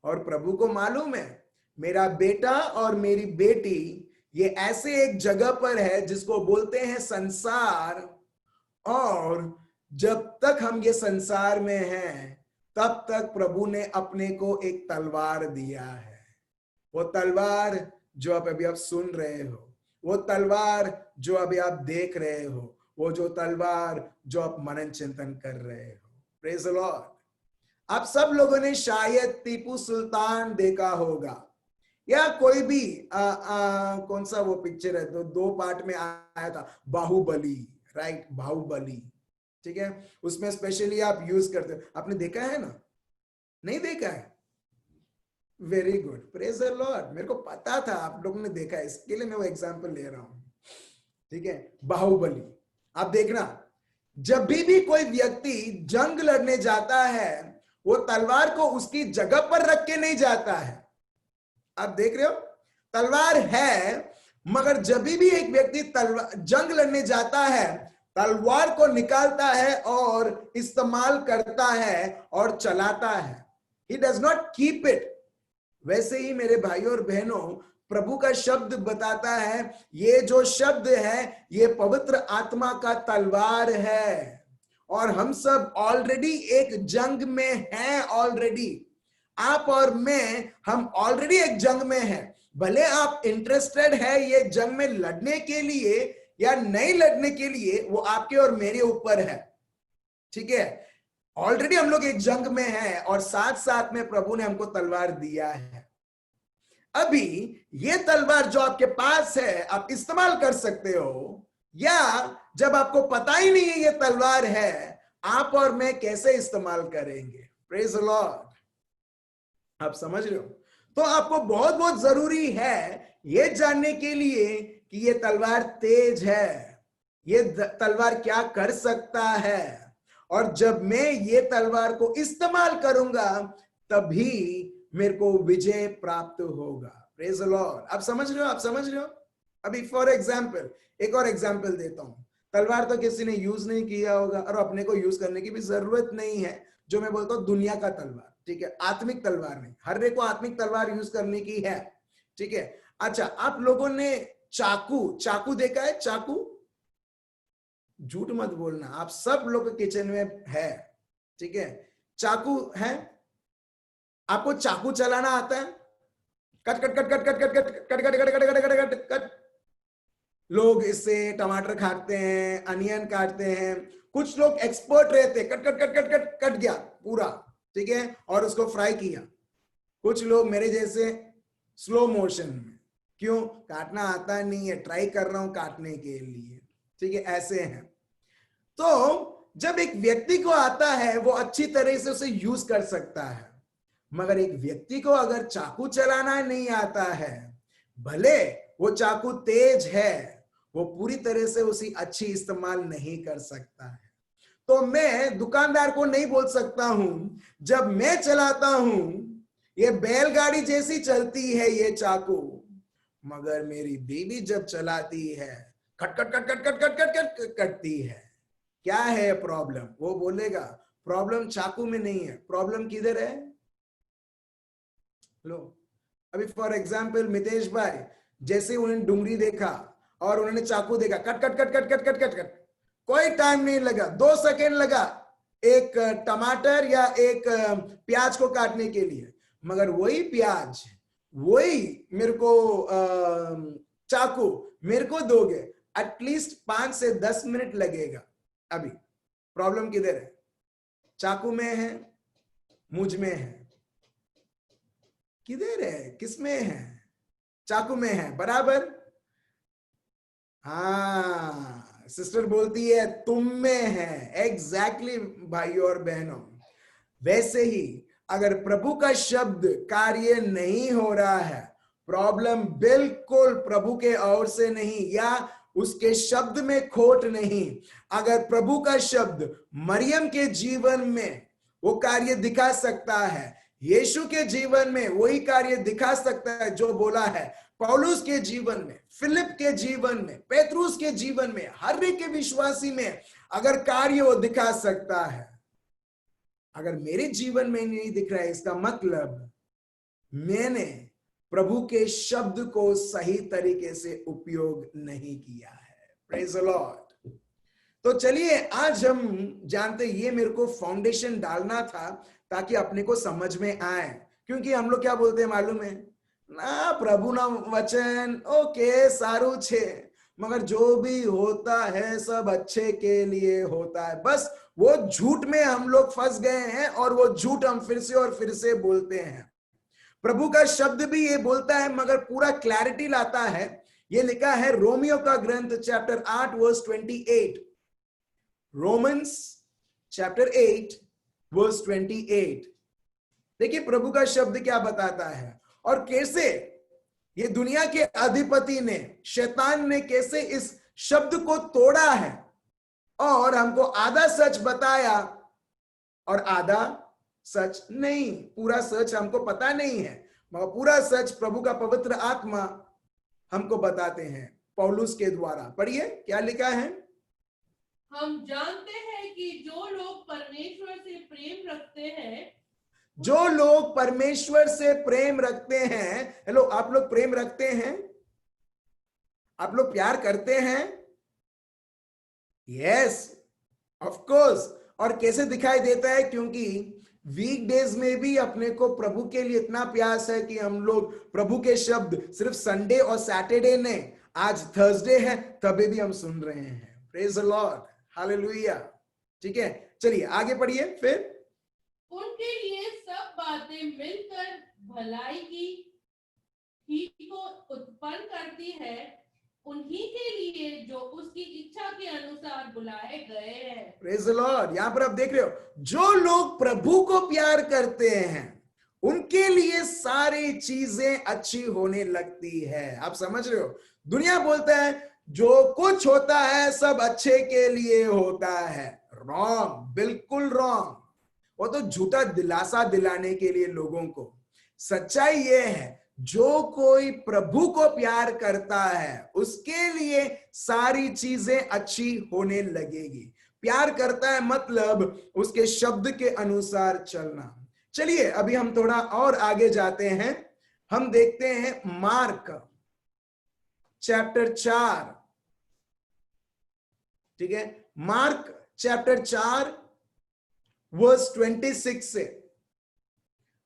और प्रभु को मालूम है मेरा बेटा और मेरी बेटी ये ऐसे एक जगह पर है जिसको बोलते हैं संसार, और जब तक हम ये संसार में हैं तब तक प्रभु ने अपने को एक तलवार दिया है। वो तलवार जो अभी आप सुन रहे हो, वो तलवार जो अभी आप देख रहे हो, वो जो तलवार जो आप मनन चिंतन कर रहे हो। Praise the Lord. आप सब लोगों ने शायद टीपू सुल्तान देखा होगा, या कोई भी कौन सा वो पिक्चर है, दो पार्ट में आया था, बाहुबली। राइट, बाहुबली। ठीक है, उसमें स्पेशली आप यूज करते हो। आपने देखा है ना? नहीं देखा है? Very good, praise the Lord. मेरे को पता था आप लोगों ने देखा है, इसके लिए मैं वो एग्जांपल ले रहा हूं। ठीक है, बाहुबली आप देखना, जब भी कोई व्यक्ति जंग लड़ने जाता है वो तलवार को उसकी जगह पर रख के नहीं जाता है। आप देख रहे हो, तलवार है, मगर जब भी एक व्यक्ति जंग लड़ने जाता है तलवार को निकालता है और इस्तेमाल करता है और चलाता है। He does not keep it। वैसे ही मेरे भाइयों और बहनों, प्रभु का शब्द बताता है ये जो शब्द है ये पवित्र आत्मा का तलवार है, और हम सब ऑलरेडी एक जंग में हैं। ऑलरेडी आप और मैं, हम ऑलरेडी एक जंग में हैं। भले आप इंटरेस्टेड है ये जंग में लड़ने के लिए या नहीं लड़ने के लिए, वो आपके और मेरे ऊपर है। ठीक है, ऑलरेडी हम लोग एक जंग में हैं, और साथ साथ में प्रभु ने हमको तलवार दिया है। अभी ये तलवार जो आपके पास है आप इस्तेमाल कर सकते हो, या जब आपको पता ही नहीं है ये तलवार है, आप और मैं कैसे इस्तेमाल करेंगे। Praise the Lord. आप समझ रहे हो? तो आपको बहुत बहुत जरूरी है ये जानने के लिए कि ये तलवार तेज है, ये तलवार क्या कर सकता है, और जब मैं ये तलवार को इस्तेमाल करूंगा तभी मेरे को विजय प्राप्त होगा। Praise the Lord. आप समझ रहे हो? आप समझ रहे हो? अभी फॉर एग्जाम्पल एक और एग्जाम्पल देता हूं। तलवार तो किसी ने यूज नहीं किया होगा और अपने को यूज करने की भी जरूरत नहीं है। जो मैं बोलता हूं दुनिया का तलवार, ठीक है, आत्मिक तलवार नहीं। हर एक को आत्मिक तलवार यूज करने की है। ठीक है, अच्छा, आप लोगों ने चाकू देखा है? चाकू, झूठ मत बोलना, आप सब लोग किचन में है। ठीक है, चाकू है। आपको चाकू चलाना आता है? Cut cut cut cut cut cut cut cut cut cut cut cut cut cut. लोग इससे टमाटर काटते हैं, अनियन काटते हैं। कुछ लोग एक्सपर्ट रहते, cut cut cut cut cut cut गया पूरा, ठीक है, और उसको फ्राई किया। कुछ लोग मेरे जैसे स्लो मोशन में, क्यों? काटना आता नहीं है, ट्राई कर रहा हूं काटने के लिए। ठीक है, ऐसे हैं। तो जब एक व्यक्ति को आता है वो अच्छी तरह से उसे यूज कर सकता है, मगर एक व्यक्ति को अगर चाकू चलाना नहीं आता है, भले वो चाकू तेज है, वो पूरी तरह से उसी अच्छी इस्तेमाल नहीं कर सकता है। तो मैं दुकानदार को नहीं बोल सकता हूं जब मैं चलाता हूं ये बैलगाड़ी जैसी चलती है ये चाकू, मगर मेरी बीवी जब चलाती है खट खट खट खट खट खट खट खट कटती है। क्या है प्रॉब्लम? वो बोलेगा प्रॉब्लम चाकू में नहीं है, प्रॉब्लम किधर है? लो अभी फॉर एग्जाम्पल मितेश भाई जैसे उन्होंने डुंगरी देखा और उन्होंने चाकू देखा, cut cut cut cut cut cut cut cut, कोई टाइम नहीं लगा, 2 सेकेंड लगा एक टमाटर या एक प्याज को काटने के लिए, मगर वही प्याज वही मेरे को चाकू मेरे को दोगे एटलीस्ट 5 से 10 मिनट लगेगा। अभी प्रॉब्लम किधर है? चाकू में है, मुझ में है? किधर है? किसमें है? चाकू में है, बराबर। हाँ सिस्टर बोलती है तुम में है, एग्जैक्टली भाइयों और बहनों। वैसे ही अगर प्रभु का शब्द कार्य नहीं हो रहा है, प्रॉब्लम बिल्कुल प्रभु के ओर से नहीं या उसके शब्द में खोट नहीं। अगर प्रभु का शब्द मरियम के जीवन में वो कार्य दिखा सकता है, यीशु के जीवन में वही कार्य दिखा सकता है जो बोला है, पौलुस के जीवन में, फिलिप के जीवन में, पेत्रुस के जीवन में, हर एक के विश्वासी में अगर कार्य वो दिखा सकता है, अगर मेरे जीवन में नहीं दिख रहा है, इसका मतलब मैंने प्रभु के शब्द को सही तरीके से उपयोग नहीं किया है। Praise the Lord. तो चलिए आज हम जानते, ये मेरे को फाउंडेशन डालना था ताकि अपने को समझ में आए, क्योंकि हम लोग क्या बोलते हैं मालूम है ना, प्रभु ना वचन ओके सारू छे, मगर जो भी होता है सब अच्छे के लिए होता है। बस वो झूठ में हम लोग फंस गए हैं और वो झूठ हम फिर से और फिर से बोलते हैं। प्रभु का शब्द भी ये बोलता है मगर पूरा क्लैरिटी लाता है। ये लिखा है रोमियो का ग्रंथ chapter 8 verse 28, Romans chapter 8 verse 28। देखिए प्रभु का शब्द क्या बताता है और कैसे ये दुनिया के अधिपति ने, शैतान ने कैसे इस शब्द को तोड़ा है और हमको आधा सच बताया और आधा सच नहीं। पूरा सच हमको पता नहीं है, मगर पूरा सच प्रभु का पवित्र आत्मा हमको बताते हैं पौलुस के द्वारा। पढ़िए क्या लिखा है। हम जानते हैं कि जो लोग परमेश्वर से प्रेम रखते हैं, जो लोग परमेश्वर से प्रेम रखते हैं, हेलो आप लोग प्रेम रखते हैं? आप लोग प्यार करते हैं? Yes of course. और कैसे दिखाई देता है? क्योंकि वीकडेज में भी अपने को प्रभु के लिए इतना प्यास है कि हम लोग प्रभु के शब्द सिर्फ संडे और सैटरडे नहीं, आज थर्सडे है तभी भी हम सुन रहे हैं। Praise the Lord, hallelujah. ठीक है चलिए आगे पढ़िए। फिर उनके लिए सब बातें मिलकर भलाई की ठीक को उत्पन्न करती है, उन्हीं के लिए जो उसकी इच्छा के अनुसार बुलाए गए हैं। Praise the Lord. यहां पर आप देख रहे हो, जो लोग प्रभु को प्यार करते हैं उनके लिए सारी चीजें अच्छी होने लगती है। आप समझ रहे हो? दुनिया बोलता है जो कुछ होता है सब अच्छे के लिए होता है। रॉन्ग, बिल्कुल रॉन्ग। वो तो झूठा दिलासा दिलाने के लिए लोगों को। सच्चाई ये है जो कोई प्रभु को प्यार करता है उसके लिए सारी चीजें अच्छी होने लगेगी। प्यार करता है मतलब उसके शब्द के अनुसार चलना। चलिए अभी हम थोड़ा और आगे जाते हैं। हम देखते हैं मार्क चैप्टर 4। ठीक है, मार्क चैप्टर 4 वर्स 26 से,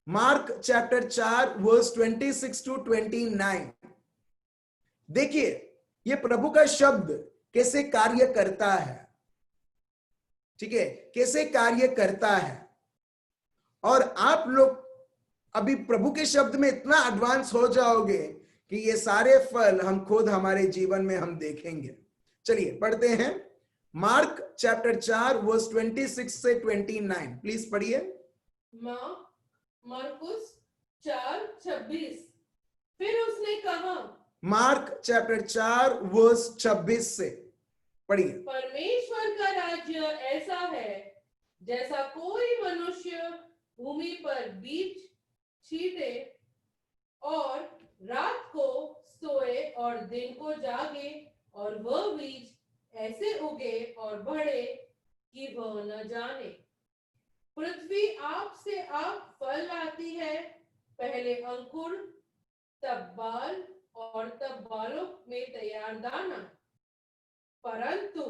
मार्क चैप्टर 4 वर्स 26 टू 29। देखिए ये प्रभु का शब्द कैसे कार्य करता है। ठीक है, कैसे कार्य करता है। और आप लोग अभी प्रभु के शब्द में इतना एडवांस हो जाओगे कि ये सारे फल हम खुद हमारे जीवन में हम देखेंगे। चलिए पढ़ते हैं मार्क चैप्टर 4 वर्स 26 से 29। प्लीज पढ़िए। मरकुस 4:26। फिर उसने कहा, मार्क चैप्टर 4 वर्स 26 से, पढ़िए। परमेश्वर का राज्य ऐसा है जैसा कोई मनुष्य भूमि पर बीज छीटे और रात को सोए और दिन को जागे, और वह बीज ऐसे उगे और बढ़े कि वह न जाने। पृथ्वी आप से आप फल लाती है, पहले अंकुर, तब बाल, और तब बालों में तैयार दाना। परंतु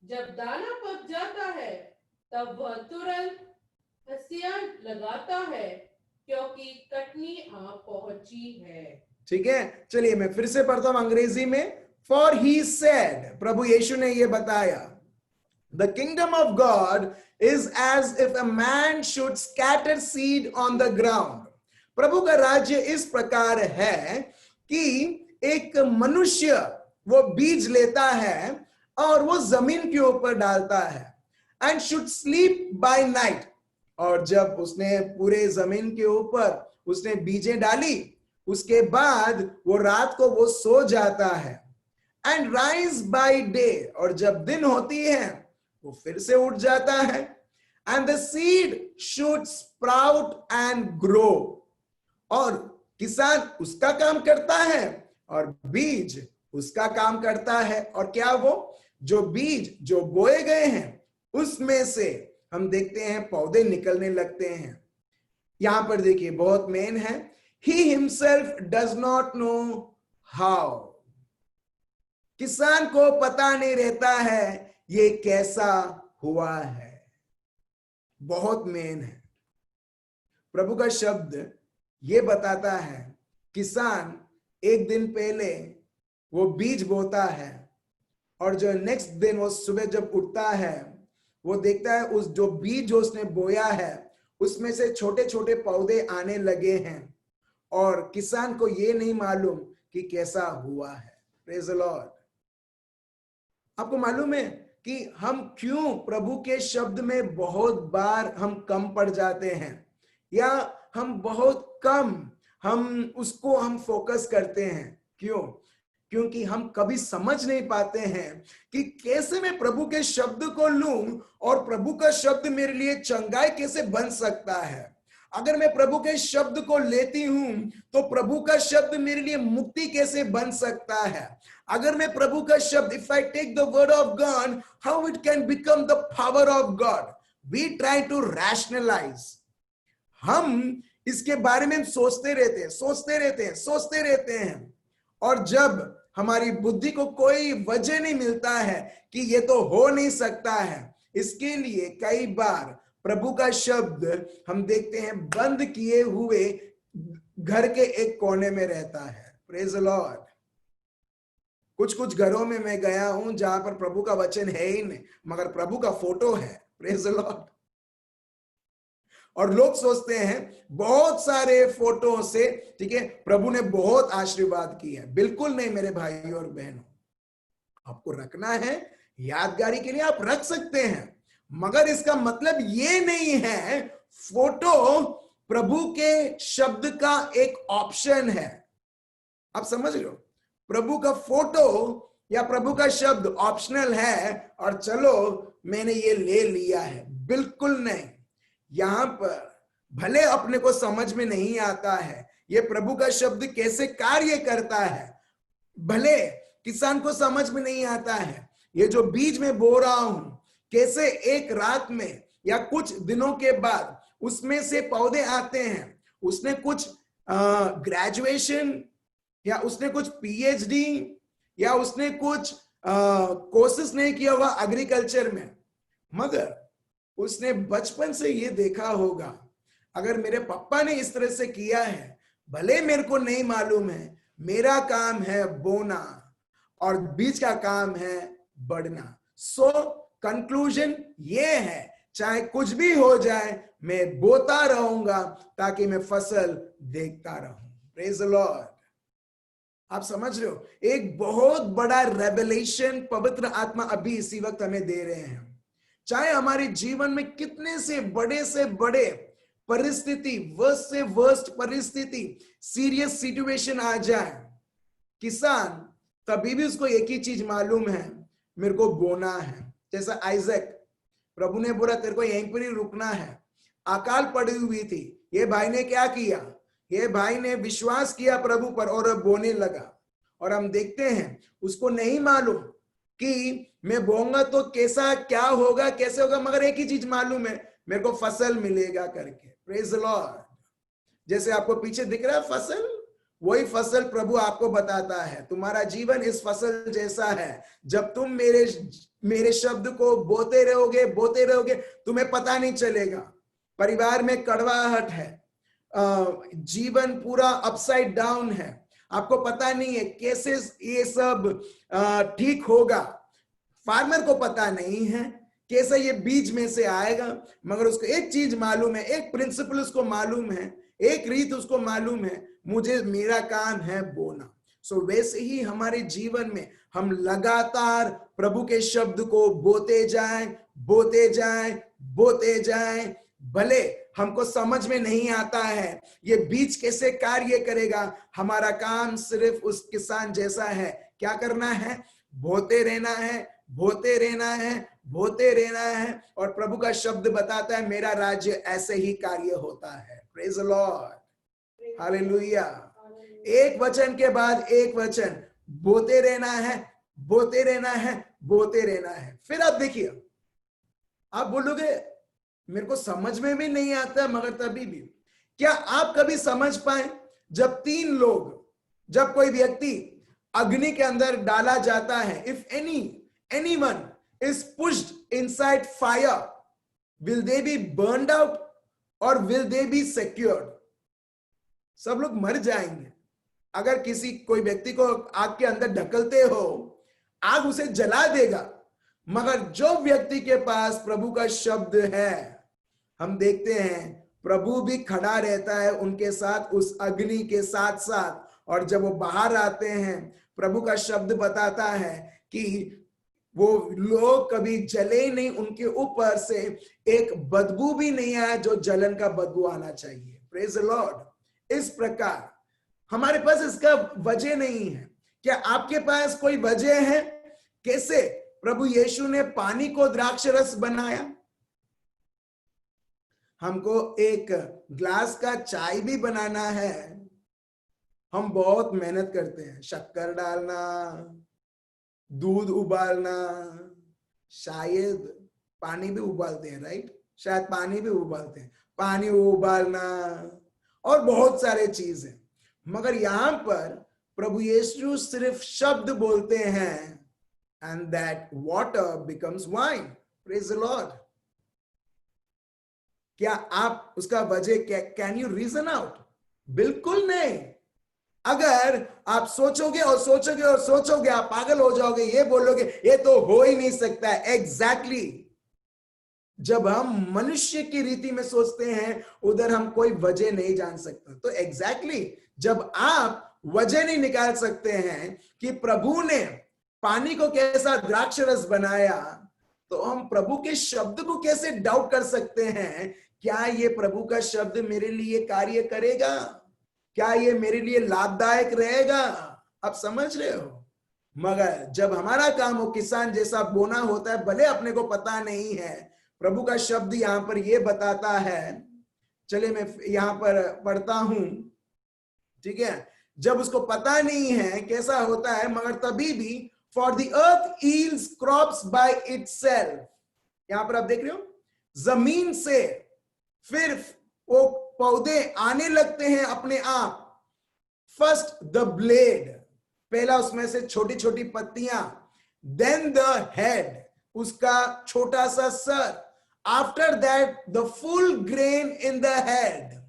जब दाना पक जाता है तब वह तुरंत हंसिया लगाता है, क्योंकि कटनी आ पहुंची है। ठीक है, चलिए मैं फिर से पढ़ता हूं अंग्रेजी में। फॉर ही सेड, प्रभु यीशु ने यह बताया, the kingdom of God is as if a man should scatter seed on the ground. प्रभु का राज्य इस प्रकार है कि एक मनुष्य वो बीज लेता है और वो जमीन के ऊपर डालता है, and should sleep by night. और जब उसने पूरे जमीन के ऊपर उसने बीजें डाली, उसके बाद वो रात को वो सो जाता है, एंड राइज बाय डे, और जब दिन होती है वो फिर से उठ जाता है, and the seed should sprout and grow. और किसान उसका काम करता है और बीज उसका काम करता है। और क्या वो जो बीज जो बोए गए हैं उसमें से हम देखते हैं पौधे निकलने लगते हैं। यहां पर देखिए बहुत मेन है, he himself does not know how। किसान को पता नहीं रहता है ये कैसा हुआ है। बहुत मेन है। प्रभु का शब्द ये बताता है, किसान एक दिन पहले वो बीज बोता है, और जो नेक्स्ट दिन वो सुबह जब उठता है वो देखता है उस जो बीज जो उसने बोया है उसमें से छोटे छोटे पौधे आने लगे हैं, और किसान को ये नहीं मालूम कि कैसा हुआ है। Praise the Lord. आपको मालूम है कि हम क्यों प्रभु के शब्द में बहुत बार हम कम पड़ जाते हैं, या हम बहुत कम हम उसको हम फोकस करते हैं। क्यों? क्योंकि हम कभी समझ नहीं पाते हैं कि कैसे मैं प्रभु के शब्द को लूं और प्रभु का शब्द मेरे लिए चंगाई कैसे बन सकता है। अगर मैं प्रभु के शब्द को लेती हूं तो प्रभु का शब्द मेरे लिए मुक्ति कैसे बन सकता है। अगर मैं प्रभु का शब्द, if I take the word of God, how it can become the power of God. We try to rationalise. हम इसके बारे में सोचते रहते हैं, और जब हमारी बुद्धि को कोई वजह नहीं मिलता है कि ये तो हो नहीं सकता है, इसके लिए कई बार प्रभु का शब्द हम देखते हैं बंद किए हुए घर के एक कोने में रहता है। Praise the Lord. कुछ घरों में मैं गया हूं जहां पर प्रभु का वचन है ही नहीं, मगर प्रभु का फोटो है। Praise the Lord. और लोग सोचते हैं बहुत सारे फोटो से, ठीक है, प्रभु ने बहुत आशीर्वाद की है। बिल्कुल नहीं मेरे भाई और बहनों, आपको रखना है यादगारी के लिए आप रख सकते हैं, मगर इसका मतलब ये नहीं है फोटो प्रभु के शब्द का एक ऑप्शन है। आप समझ लो, प्रभु का फोटो या प्रभु का शब्द ऑप्शनल है और चलो मैंने ये ले लिया है। बिल्कुल नहीं। यहां पर भले अपने को समझ में नहीं आता है ये प्रभु का शब्द कैसे कार्य करता है, भले किसान को समझ में नहीं आता है ये जो बीज में बो रहा हूं कैसे एक रात में या कुछ दिनों के बाद उसमें से पौधे आते हैं। उसने कुछ ग्रेजुएशन या उसने कुछ पीएचडी या उसने कुछ कोर्सेस नहीं किया हुआ एग्रीकल्चर में, मगर उसने बचपन से ये देखा होगा अगर मेरे पापा ने इस तरह से किया है, भले मेरे को नहीं मालूम है, मेरा काम है बोना और बीज का काम है बढ़ना। सो कंक्लूजन ये है, चाहे कुछ भी हो जाए मैं बोता रहूंगा ताकि मैं फसल देखता रहूं। Praise the Lord. आप समझ रहे हो, एक बहुत बड़ा रेवलेशन पवित्र आत्मा अभी इसी वक्त हमें दे रहे हैं। चाहे हमारे जीवन में कितने से बड़े परिस्थिति, वर्स्ट से वर्स्ट परिस्थिति, सीरियस सिचुएशन आ जाए, किसान तभी भी उसको एक ही चीज मालूम है, मेरे को बोना है। जैसा आइजक, प्रभु ने बोला तेरे को यहीं पर ही रुकना है, अकाल पड़ी हुई थी, ये भाई ने क्या किया, ये भाई ने विश्वास किया प्रभु पर और बोने लगा। और हम देखते हैं उसको नहीं मालूम कि मैं बोऊंगा तो कैसा क्या होगा, कैसे होगा, मगर एक ही चीज मालूम है, मेरे को फसल मिलेगा करके। Praise the Lord. जैसे आपको पीछे दिख रहा है फसल, वही फसल प्रभु आपको बताता है, तुम्हारा जीवन इस फसल जैसा है। जब तुम मेरे शब्द को बोते रहोगे, तुम्हें पता नहीं चलेगा। परिवार में कड़वाहट है, जीवन पूरा अपसाइड डाउन है, आपको पता नहीं है कैसे ये सब ठीक होगा। फार्मर को पता नहीं है कैसे ये बीज में से आएगा, मगर उसको एक चीज मालूम है, एक प्रिंसिपल उसको मालूम है, एक रीत उसको मालूम है, मुझे मेरा काम है बोना। सो वैसे ही हमारे जीवन में हम लगातार प्रभु के शब्द को बोते जाएं। भले हमको समझ में नहीं आता है ये बीज कैसे कार्य करेगा, हमारा काम सिर्फ उस किसान जैसा है। क्या करना है? बोते रहना है। और प्रभु का शब्द बताता है मेरा राज्य ऐसे ही कार्य होता है। Praise the Lord, hallelujah. एक वचन के बाद एक वचन बोते रहना है। फिर आप देखिए, आप बोलोगे मेरे को समझ में भी नहीं आता, मगर तभी भी क्या आप कभी समझ पाए जब जब कोई व्यक्ति अग्नि के अंदर डाला जाता है, if anyone is pushed inside fire, will they be burned out or will they be secured? सब लोग मर जाएंगे। अगर कोई व्यक्ति को आग के अंदर ढकलते हो, आग उसे जला देगा, मगर जो व्यक्ति के पास प्रभु का शब्द है, हम देखते हैं प्रभु भी खड़ा रहता है उनके साथ, उस अग्नि के साथ साथ। और जब वो बाहर आते हैं, प्रभु का शब्द बताता है कि वो लोग कभी जले ही नहीं, उनके ऊपर से एक बदबू भी नहीं आया जो जलन का बदबू आना चाहिए। Praise the Lord. इस प्रकार हमारे पास इसका वजह नहीं है। क्या आपके पास कोई वजह है कैसे प्रभु यीशु ने पानी को द्राक्ष रस बनाया? हमको एक ग्लास का चाय भी बनाना है, हम बहुत मेहनत करते हैं। शक्कर डालना, दूध उबालना, शायद पानी भी उबालते हैं, राइट? शायद पानी भी उबालते हैं, पानी उबालना और बहुत सारे चीजें। मगर यहां पर प्रभु यीशु सिर्फ शब्द बोलते हैं and that water becomes wine. Praise the Lord. क्या आप उसका वजह कैन यू रीजन आउट? बिल्कुल नहीं। अगर आप सोचोगे, आप पागल हो जाओगे, ये बोलोगे ये तो हो ही नहीं सकता है। एग्जैक्टली जब हम मनुष्य की रीति में सोचते हैं, उधर हम कोई वजह नहीं जान सकते। तो एग्जैक्टली जब आप वजह नहीं निकाल सकते हैं कि प्रभु ने पानी को कैसा द्राक्ष रस बनाया, तो हम प्रभु के शब्द को कैसे डाउट कर सकते हैं? क्या ये प्रभु का शब्द मेरे लिए कार्य करेगा? क्या ये मेरे लिए लाभदायक रहेगा? आप समझ रहे हो? मगर जब हमारा काम हो किसान जैसा बोना होता है, भले अपने को पता नहीं है, प्रभु का शब्द यहां पर ये बताता है। चलिए मैं यहां पर पढ़ता हूं, ठीक है? जब उसको पता नहीं है कैसा होता है, मगर तभी भी for the earth yields crops by itself। यहां पर आप देख रहे हो, जमीन से फिर वो पौधे आने लगते हैं अपने आप। फर्स्ट द ब्लेड, पहला उसमें से छोटी छोटी पत्तियां, देन द हेड, उसका छोटा सा sir, after that the full grain in the head.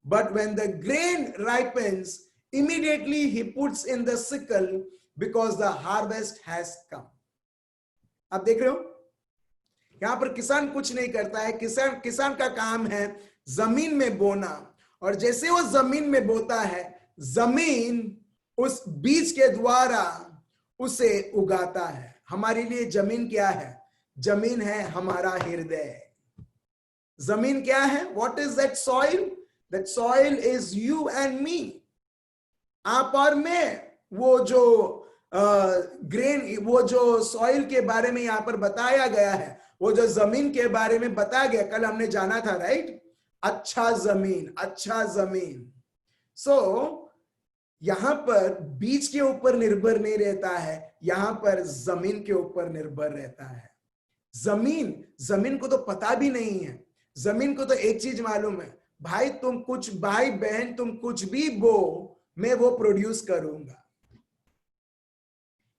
But when the grain ripens, immediately he puts in the sickle because the harvest has come। आप देख रहे हो, यहां पर किसान कुछ नहीं करता है। किसान का काम है जमीन में बोना, और जैसे वो जमीन में बोता है, जमीन उस बीज के द्वारा उसे उगाता है। हमारे लिए जमीन क्या है? जमीन है हमारा हृदय। जमीन क्या है? What is that soil? That soil is you and me। आप और मैं, वो जो ग्रेन, वो जो सॉइल के बारे में यहाँ पर बताया गया है, वो जो जमीन के बारे में बताया गया, कल हमने जाना था, राइट? अच्छा जमीन, अच्छा जमीन। सो यहां पर बीज के ऊपर निर्भर नहीं रहता है, यहां पर जमीन के ऊपर निर्भर रहता है। जमीन को तो पता भी नहीं है। जमीन को तो एक चीज मालूम है, भाई बहन तुम कुछ भी बो, मैं वो प्रोड्यूस करूंगा।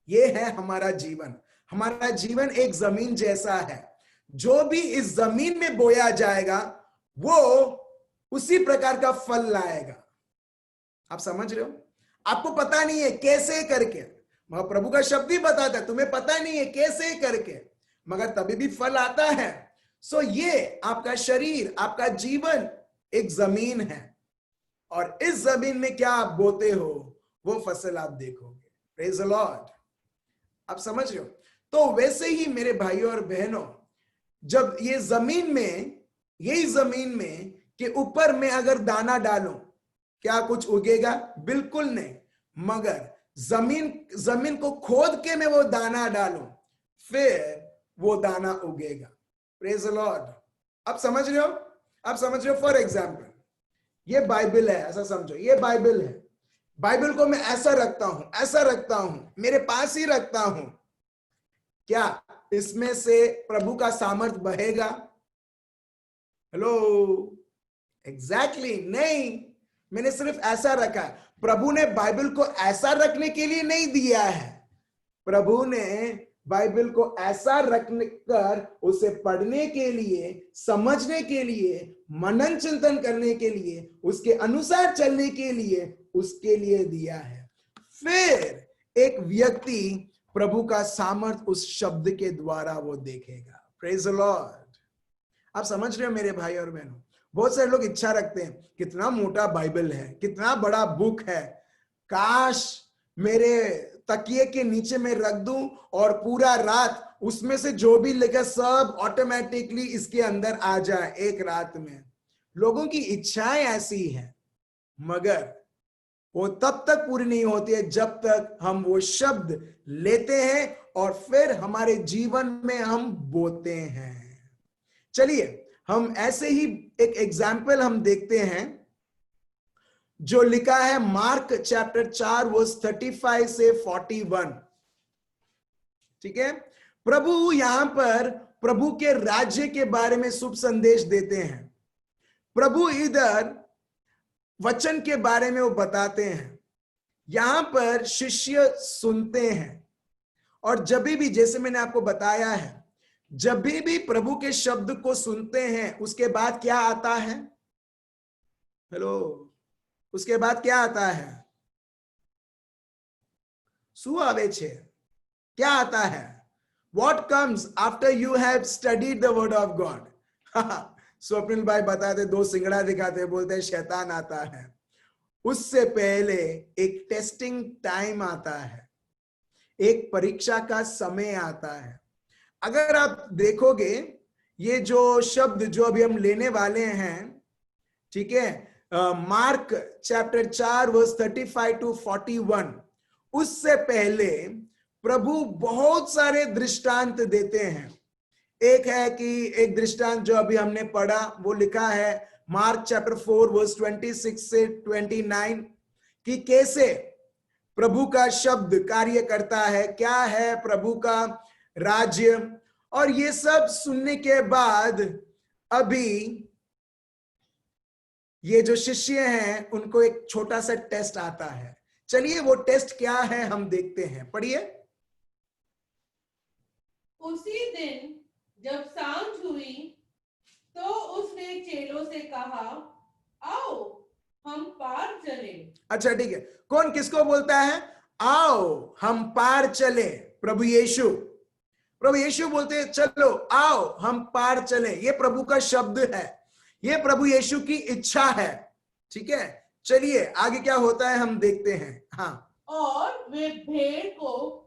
ये है हमारा जीवन। हमारा जीवन एक जमीन जैसा है। जो भी इस जमीन में बोया जाएगा वो उसी प्रकार का फल लाएगा। आप समझ रहे हो? आपको पता नहीं है कैसे करके, मगर प्रभु का शब्द ही बताता है, तुम्हें पता नहीं है कैसे करके, मगर तभी भी फल आता है। सो ये आपका शरीर, आपका जीवन एक जमीन है, और इस जमीन में क्या आप बोते हो वो फसल आप देखोगे। Praise the Lord. आप समझ रहे हो? तो वैसे ही मेरे भाइयों और बहनों, जब ये जमीन में, यही जमीन में के ऊपर में अगर दाना डालूं, क्या कुछ उगेगा? बिल्कुल नहीं। मगर जमीन को खोद के मैं वो दाना डालूं, फिर वो दाना उगेगा। Praise the Lord. आप समझ रहे हो? आप समझ रहे हो? फॉर एग्जाम्पल, ये बाइबल है, ऐसा समझो, ये बाइबल है। बाइबल को मैं ऐसा रखता हूं, मेरे पास ही रखता हूं। क्या इसमें से प्रभु का सामर्थ बहेगा? हेलो? एग्जैक्टली नहीं। मैंने सिर्फ ऐसा रखा है। प्रभु ने बाइबल को ऐसा रखने के लिए नहीं दिया है। प्रभु ने बाइबल को ऐसा रखने कर उसे पढ़ने के लिए, समझने के लिए, मनन चिंतन करने के लिए, उसके अनुसार चलने के लिए, उसके लिए दिया है। फिर एक व्यक्ति प्रभु का सामर्थ उस शब्द के द्वारा वो देखेगा। Praise the Lord. आप समझ रहे हो मेरे भाई और बहनों? बहुत सारे लोग इच्छा रखते हैं, कितना मोटा बाइबल है, कितना बड़ा बुक है, काश मेरे तकिए के नीचे में रख दूं और पूरा रात उसमें से जो भी लिखा सब ऑटोमेटिकली इसके अंदर आ जाए एक रात में। लोगों की इच्छाएं ऐसी है, मगर वो तब तक पूरी नहीं होती है जब तक हम वो शब्द लेते हैं और फिर हमारे जीवन में हम बोते हैं। चलिए हम ऐसे ही एक एग्जाम्पल हम देखते हैं जो लिखा है मार्क चैप्टर 4 वर्स 35 से 41। ठीक है? प्रभु यहां पर प्रभु के राज्य के बारे में शुभ संदेश देते हैं। प्रभु इधर वचन के बारे में वो बताते हैं। यहां पर शिष्य सुनते हैं, और जब भी, जैसे मैंने आपको बताया है, जब भी प्रभु के शब्द को सुनते हैं, उसके बाद क्या आता है? हेलो? उसके बाद क्या आता है? सुआवे छे। क्या आता है? What comes after you have studied the word of God? Swapnil भाई बताते, 2 सिंगड़ा दिखाते, बोलते हैं शैतान आता है। उससे पहले एक टेस्टिंग टाइम आता है, एक परीक्षा का समय आता है। अगर आप देखोगे ये जो शब्द जो अभी हम लेने वाले हैं, ठीक है, मार्क चैप्टर 4 वर्स 35 टू 41, उससे पहले प्रभु बहुत सारे दृष्टांत देते हैं। एक है कि एक दृष्टांत जो अभी हमने पढ़ा, वो लिखा है मार्क चैप्टर 4 वर्स 26 से 29, कि कैसे प्रभु का शब्द कार्य करता है, क्या है प्रभु का राज्य। और ये सब सुनने के बाद अभी ये जो शिष्य हैं उनको एक छोटा सा टेस्ट आता है। चलिए वो टेस्ट क्या है हम देखते हैं, पढ़िए। उसी दिन जब सांझ हुई तो उसने चेलों से कहा, आओ हम पार चले। अच्छा ठीक है, कौन किसको बोलता है? आओ हम पार चले। प्रभु यीशु बोलते हैं चलो आओ हम पार चले। ये प्रभु का शब्द है, ये प्रभु यीशु की इच्छा है। ठीक है, चलिए आगे क्या होता है हम देखते हैं। हाँ, और वे भीड़ को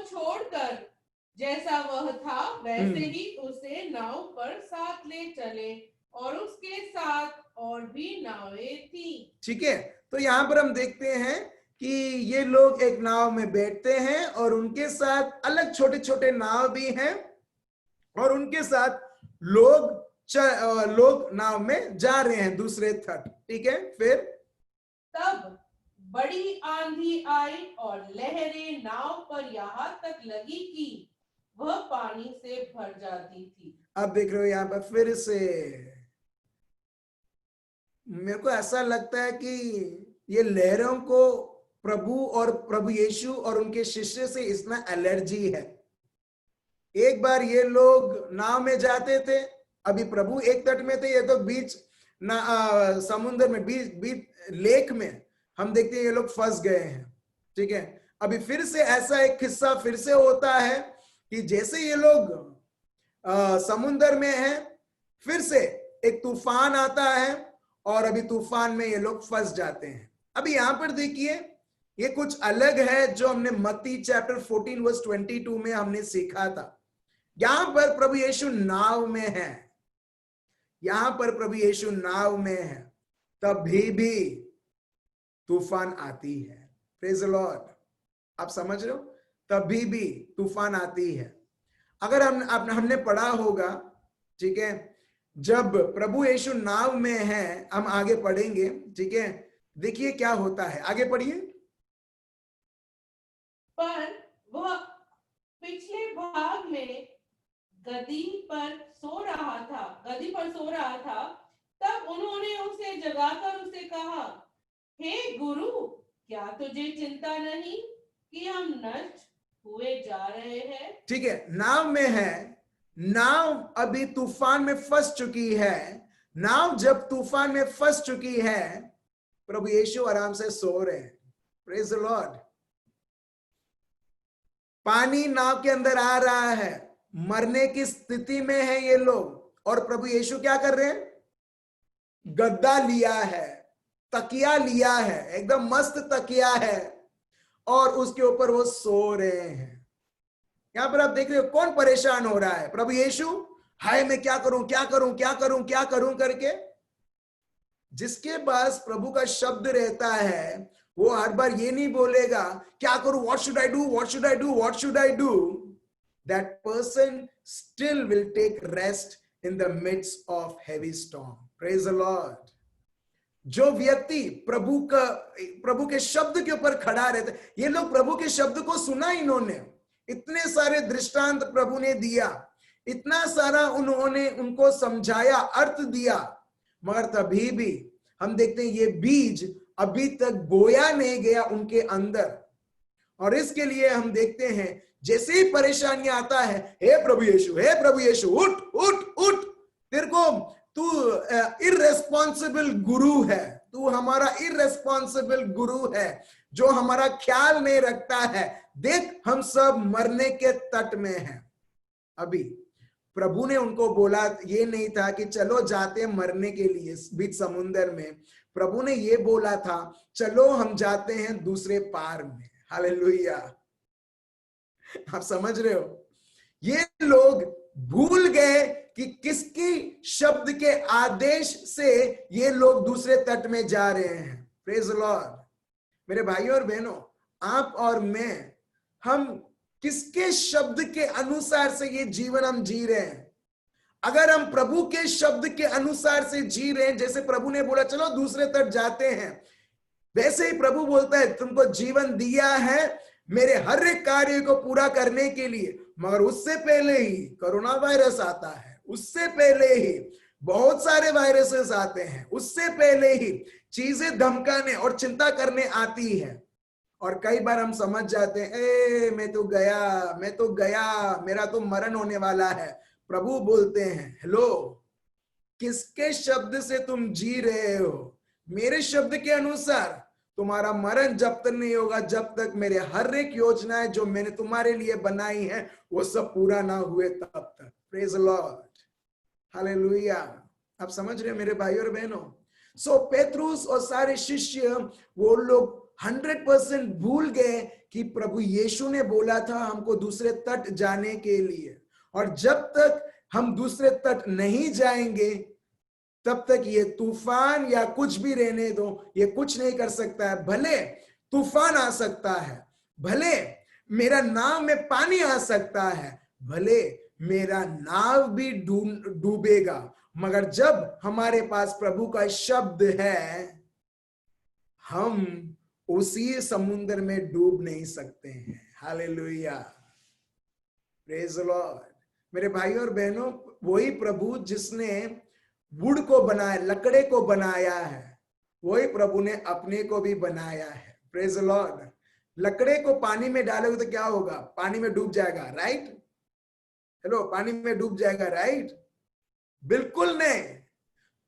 छोड़कर जैसा वह था वैसे ही उसे नाव पर साथ ले चले, और उसके साथ और भी नावें थी। ठीक है, तो यहां पर हम देखते हैं कि ये लोग एक नाव में बैठते हैं और उनके साथ अलग छोटे छोटे नाव भी हैं और उनके साथ लोग नाव में जा रहे हैं दूसरे तट। ठीक है, फिर तब बड़ी आंधी आई और लहरें नाव पर यहाँ तक लगी कि वह पानी से भर जाती थी। अब देख रहे हो यहाँ पर फिर से मेरे को ऐसा लगता है कि ये लहरों को प्रभु यीशु और उनके शिष्य से इतना एलर्जी है। एक बार ये लोग नाव में जाते थे, अभी प्रभु एक तट में थे, ये तो बीच समुद्र में बीच लेक में हम देखते हैं ये लोग फंस गए हैं। ठीक है, अभी फिर से ऐसा एक किस्सा फिर से होता है कि जैसे ये लोग समुद्र में हैं, फिर से एक तूफान आता है और अभी तूफान में ये लोग फंस जाते हैं। अभी यहां पर देखिए ये कुछ अलग है जो हमने मत्ती चैप्टर 14 वर्स 22 में हमने सीखा था। यहां पर प्रभु यीशु नाव में है, यहां पर प्रभु यीशु नाव में है, तभी भी तूफान आती है। प्रेज द लॉर्ड, आप समझ रहे हो, तभी भी तूफान आती है। अगर हमने पढ़ा होगा, ठीक है, जब प्रभु यीशु नाव में है, हम आगे पढ़ेंगे। ठीक है, देखिए क्या होता है, आगे पढ़िए। पर वह पिछले भाग में गद्दी पर सो रहा था। तब उन्होंने उसे जगाकर उसे कहा, हे गुरु, क्या तुझे चिंता नहीं कि हम नष्ट हुए जा रहे हैं? ठीक है, नाव में है, नाव अभी तूफान में फंस चुकी है। नाव जब तूफान में फंस चुकी है, प्रभु यीशु आराम से सो रहे हैं। Praise the Lord. पानी नाव के अंदर आ रहा है, मरने की स्थिति में है ये लोग, और प्रभु यीशु क्या कर रहे हैं? गद्दा लिया है, तकिया लिया है, एकदम मस्त तकिया है, और उसके ऊपर वो सो रहे हैं। यहां पर आप देख रहे हो कौन परेशान हो रहा है? प्रभु यीशु। हाय मैं क्या करूं क्या करूं क्या करूं क्या करूं करके। जिसके पास प्रभु का शब्द रहता है वो हर बार ये नहीं बोलेगा क्या करूं, what should I do, what should I do, what should I do. That person still will take rest in the midst of heavy storm. Praise the Lord. जो व्यक्ति प्रभु के शब्द के ऊपर खड़ा रहता है, ये लोग प्रभु के शब्द को सुना, इन्होंने इतने सारे दृष्टांत प्रभु ने दिया, इतना सारा उन्होंने उनको समझाया, अर्थ दिया, मगर तभी भी हम देखते हैं ये बीज अभी तक बोया नहीं गया उनके अंदर। और इसके लिए हम देखते हैं जैसे ही परेशानी आता है, हे प्रभु यीशु उठ उठ उठ, तेरे को तू इररेस्पॉन्सिबल गुरु है, तू हमारा इररेस्पॉन्सिबल गुरु है जो हमारा ख्याल नहीं रखता है। देख हम सब मरने के तट में हैं। अभी प्रभु ने उनको बोला, ये नहीं था कि चलो जाते मरने के लिए बीच समुद्र में। प्रभु ने ये बोला था चलो हम जाते हैं दूसरे पार में। हालेलुया, आप समझ रहे हो? ये लोग भूल गए कि किसकी शब्द के आदेश से ये लोग दूसरे तट में जा रहे हैं। Praise the Lord. मेरे भाइयों और बहनों, आप और मैं, हम किसके शब्द के अनुसार से ये जीवन हम जी रहे हैं? अगर हम प्रभु के शब्द के अनुसार से जी रहे हैं, जैसे प्रभु ने बोला चलो दूसरे तट जाते हैं, वैसे ही प्रभु बोलता है तुमको जीवन दिया है मेरे हर एक कार्य को पूरा करने के लिए। मगर उससे पहले ही कोरोना वायरस आता है, उससे पहले ही बहुत सारे वायरसेस आते हैं, उससे पहले ही चीजें धमकाने और चिंता करने आती है। और कई बार हम समझ जाते हैं मैं तो गया, मेरा तो मरण होने वाला है। प्रभु बोलते हैं हेलो, किसके शब्द से तुम जी रहे हो? मेरे शब्द के अनुसार तुम्हारा मरण जब तक नहीं होगा, जब तक मेरे हर एक योजनाएं जो मैंने तुम्हारे लिए बनाई है वो सब पूरा ना हुए तब तक। Praise the Lord, hallelujah. आप समझ रहे हैं मेरे भाई और बहनों? सो पेत्रुस और सारे शिष्य वो लोग 100% भूल गए कि प्रभु यीशु ने बोला था हमको दूसरे तट जाने के लिए, और जब तक हम दूसरे तट नहीं जाएंगे तब तक ये तूफान या कुछ भी रहने दो, ये कुछ नहीं कर सकता है। भले तूफान आ सकता है, भले मेरा नाव में पानी आ सकता है, भले मेरा नाव भी डूबेगा, मगर जब हमारे पास प्रभु का शब्द है, हम उसी समुद्र में डूब नहीं सकते हैं। Hallelujah, praise the Lord. मेरे भाई और बहनों, वही प्रभु जिसने वुड को बनाया, लकड़े को बनाया है, वही प्रभु ने अपने को भी बनाया है। Praise the Lord. लकड़े को पानी में डालोगे तो क्या होगा? पानी में डूब जाएगा, राइट? हेलो, पानी में डूब जाएगा, राइट? बिल्कुल नहीं।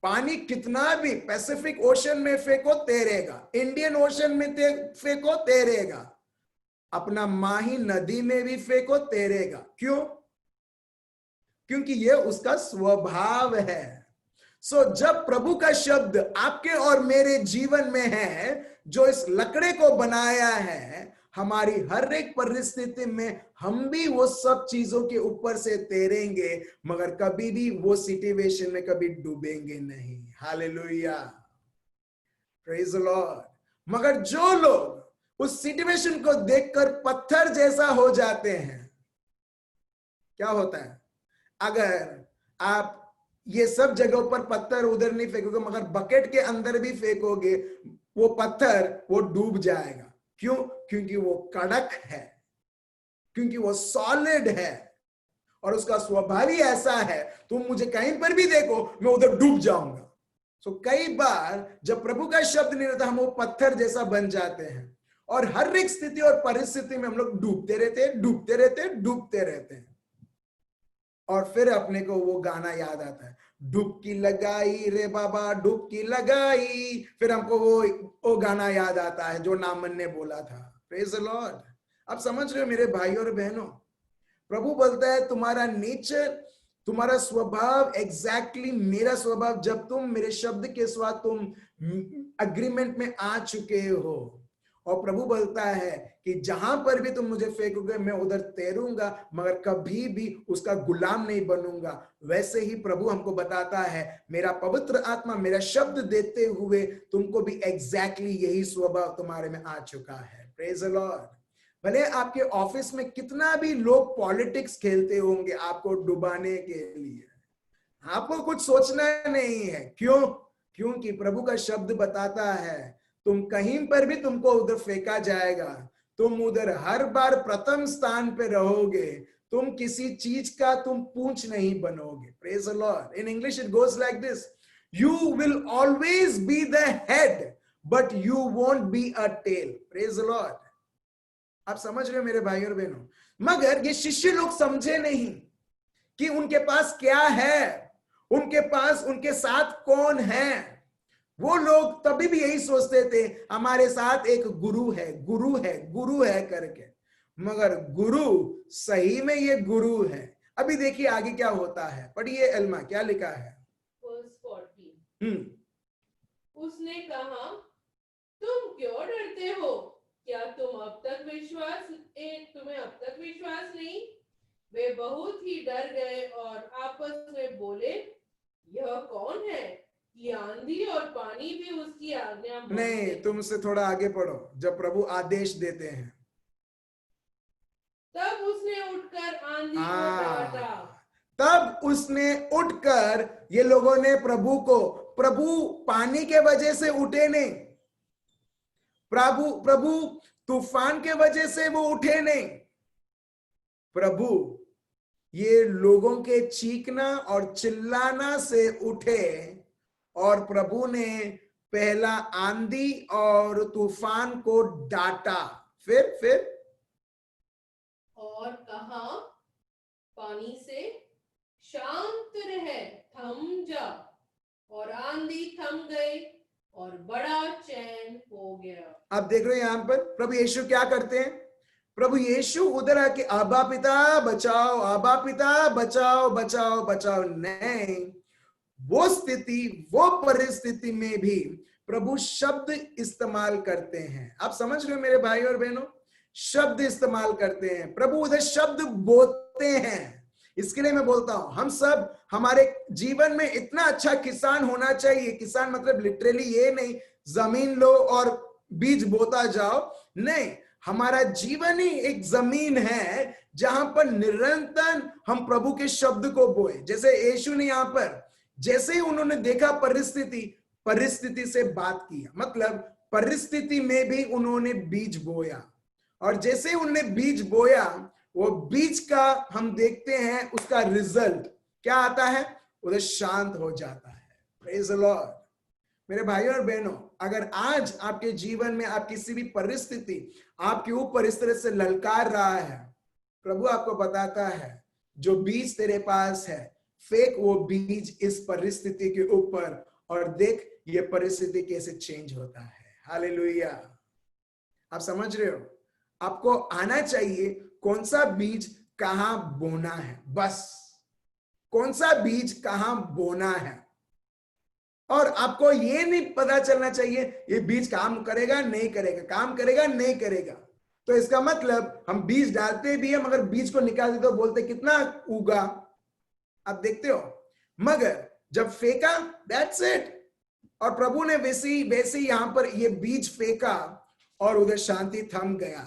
पानी कितना भी पैसिफिक ओशन में फेंको तैरेगा, इंडियन ओशन में फेंको तैरेगा, अपना माही नदी में भी फेंको तैरेगा। क्यों? क्योंकि ये उसका स्वभाव है। सो जब प्रभु का शब्द आपके और मेरे जीवन में है, जो इस लकड़े को बनाया है, हमारी हर एक परिस्थिति में हम भी वो सब चीजों के ऊपर से तैरेंगे, मगर कभी भी वो सिचुएशन में कभी डूबेंगे नहीं। Hallelujah, praise the Lord. मगर जो लोग उस सिचुएशन को देखकर पत्थर जैसा हो जाते हैं, क्या होता है? अगर आप ये सब जगहों पर पत्थर उधर नहीं फेंकोगे, मगर बकेट के अंदर भी फेंकोगे, वो पत्थर वो डूब जाएगा। क्यों? क्योंकि वो कड़क है, क्योंकि वो सॉलिड है, और उसका स्वभाव ही ऐसा है, तुम मुझे कहीं पर भी देखो, मैं उधर डूब जाऊंगा। सो कई बार जब प्रभु का शब्द नहीं रहता, हम वो पत्थर जैसा बन जाते हैं, और हर एक स्थिति और परिस्थिति में हम लोग डूबते रहते हैं। और फिर अपने को वो गाना याद आता है, डुबकी लगाई रे बाबा, डुबकी लगाई। फिर हमको वो गाना याद आता है जो नामन ने बोला था। Praise the Lord. आप समझ रहे हो मेरे भाई और बहनों? प्रभु बोलता है तुम्हारा नेचर, तुम्हारा स्वभाव एग्जैक्टली मेरा स्वभाव, जब तुम मेरे शब्द के साथ तुम अग्रीमेंट में आ चुके हो। और प्रभु बोलता है कि जहां पर भी तुम मुझे फेंकोगे, मैं उधर तैरूंगा, मगर कभी भी उसका गुलाम नहीं बनूंगा। वैसे ही प्रभु हमको बताता है, मेरा पवित्र आत्मा मेरा शब्द देते हुए तुमको भी एग्जैक्टली यही स्वभाव तुम्हारे में आ चुका है। Praise the Lord. भले आपके ऑफिस में कितना भी लोग पॉलिटिक्स खेलते होंगे आपको डुबाने के लिए, आपको कुछ सोचना नहीं है। क्यों? क्योंकि प्रभु का शब्द बताता है, तुम कहीं पर भी तुमको उधर फेंका जाएगा, तुम उधर हर बार प्रथम स्थान पे रहोगे, तुम किसी चीज का तुम पूंछ नहीं बनोगे। Praise the Lord. In English it goes like this, you will always be the head but you won't be a tail. Praise the Lord. आप समझ रहे हो मेरे भाई और बहनों? मगर ये शिष्य लोग समझे नहीं कि उनके पास क्या है, उनके पास उनके साथ कौन है। वो लोग तभी भी यही सोचते थे, हमारे साथ एक गुरु है, गुरु है, गुरु है करके। मगर गुरु सही में ये गुरु है। अभी देखिए आगे क्या होता है, पढ़िए एल्मा, क्या लिखा है? Verse 14 उसने कहा, तुम क्यों डरते हो? क्या तुम्हें अब तक विश्वास नहीं? वे बहुत ही डर गए और आपस में बोले, यह कौन है कि आंधी और पानी भी उसकी आज्ञा मानते? नहीं, तुमसे थोड़ा आगे पढ़ो। जब प्रभु आदेश देते हैं, तब उसने उठकर आंधी को डांटा। तब उसने उठकर, ये लोगों ने प्रभु पानी के वजह से उठे नहीं, प्रभु तूफान के वजह से वो उठे नहीं, प्रभु ये लोगों के चीखना और चिल्लाना से उठे। और प्रभु ने पहला आंधी और तूफान को डांटा, फिर और कहा, पानी से शांत रहे, थम जा। और आंधी थम गई और बड़ा चैन हो गया। अब देख रहे हो यहां पर प्रभु यीशु क्या करते हैं? प्रभु यीशु उधर आके आबा पिता बचाओ, आबा पिता बचाओ, बचाओ, बचाओ नहीं। वो स्थिति, वो परिस्थिति में भी प्रभु शब्द इस्तेमाल करते हैं। आप समझ रहे हो मेरे भाई और बहनों? शब्द इस्तेमाल करते हैं प्रभु, उधर शब्द बोलते हैं। इसके लिए मैं बोलता हूं, हम सब हमारे जीवन में इतना अच्छा किसान होना चाहिए। किसान मतलब लिटरली ये नहीं जमीन लो और बीज बोता जाओ, नहीं, हमारा जीवन ही एक जमीन है जहां पर निरंतर हम प्रभु के शब्द को बोए। जैसे यीशु ने यहां पर, जैसे ही उन्होंने देखा परिस्थिति से बात किया, मतलब परिस्थिति में भी उन्होंने बीज बोया, और जैसे उन्होंने बीज बोया, वो बीज का हम देखते हैं उसका रिजल्ट क्या आता है, उधर शांत हो जाता है। Praise the Lord. मेरे भाइयों और बहनों, अगर आज आपके जीवन में आप किसी भी परिस्थिति आपके ऊपर इस तरह से ललकार रहा है, प्रभु आपको बताता है जो बीज तेरे पास है, फेंक वो बीज इस परिस्थिति के ऊपर और देख ये परिस्थिति कैसे चेंज होता है। हालेलुया। आप समझ रहे हो? आपको आना चाहिए कौन सा बीज कहां बोना है, बस कौन सा बीज कहां बोना है। और आपको ये नहीं पता चलना चाहिए ये बीज काम करेगा नहीं करेगा, काम करेगा नहीं करेगा। तो इसका मतलब हम बीज डालते भी है, मगर बीज को निकाल देते हो, बोलते कितना उगा, आप देखते हो, मगर जब फेंका, दैट्स इट। और प्रभु ने वैसे यहां पर ये बीज फेंका और उधर शांति थम गया,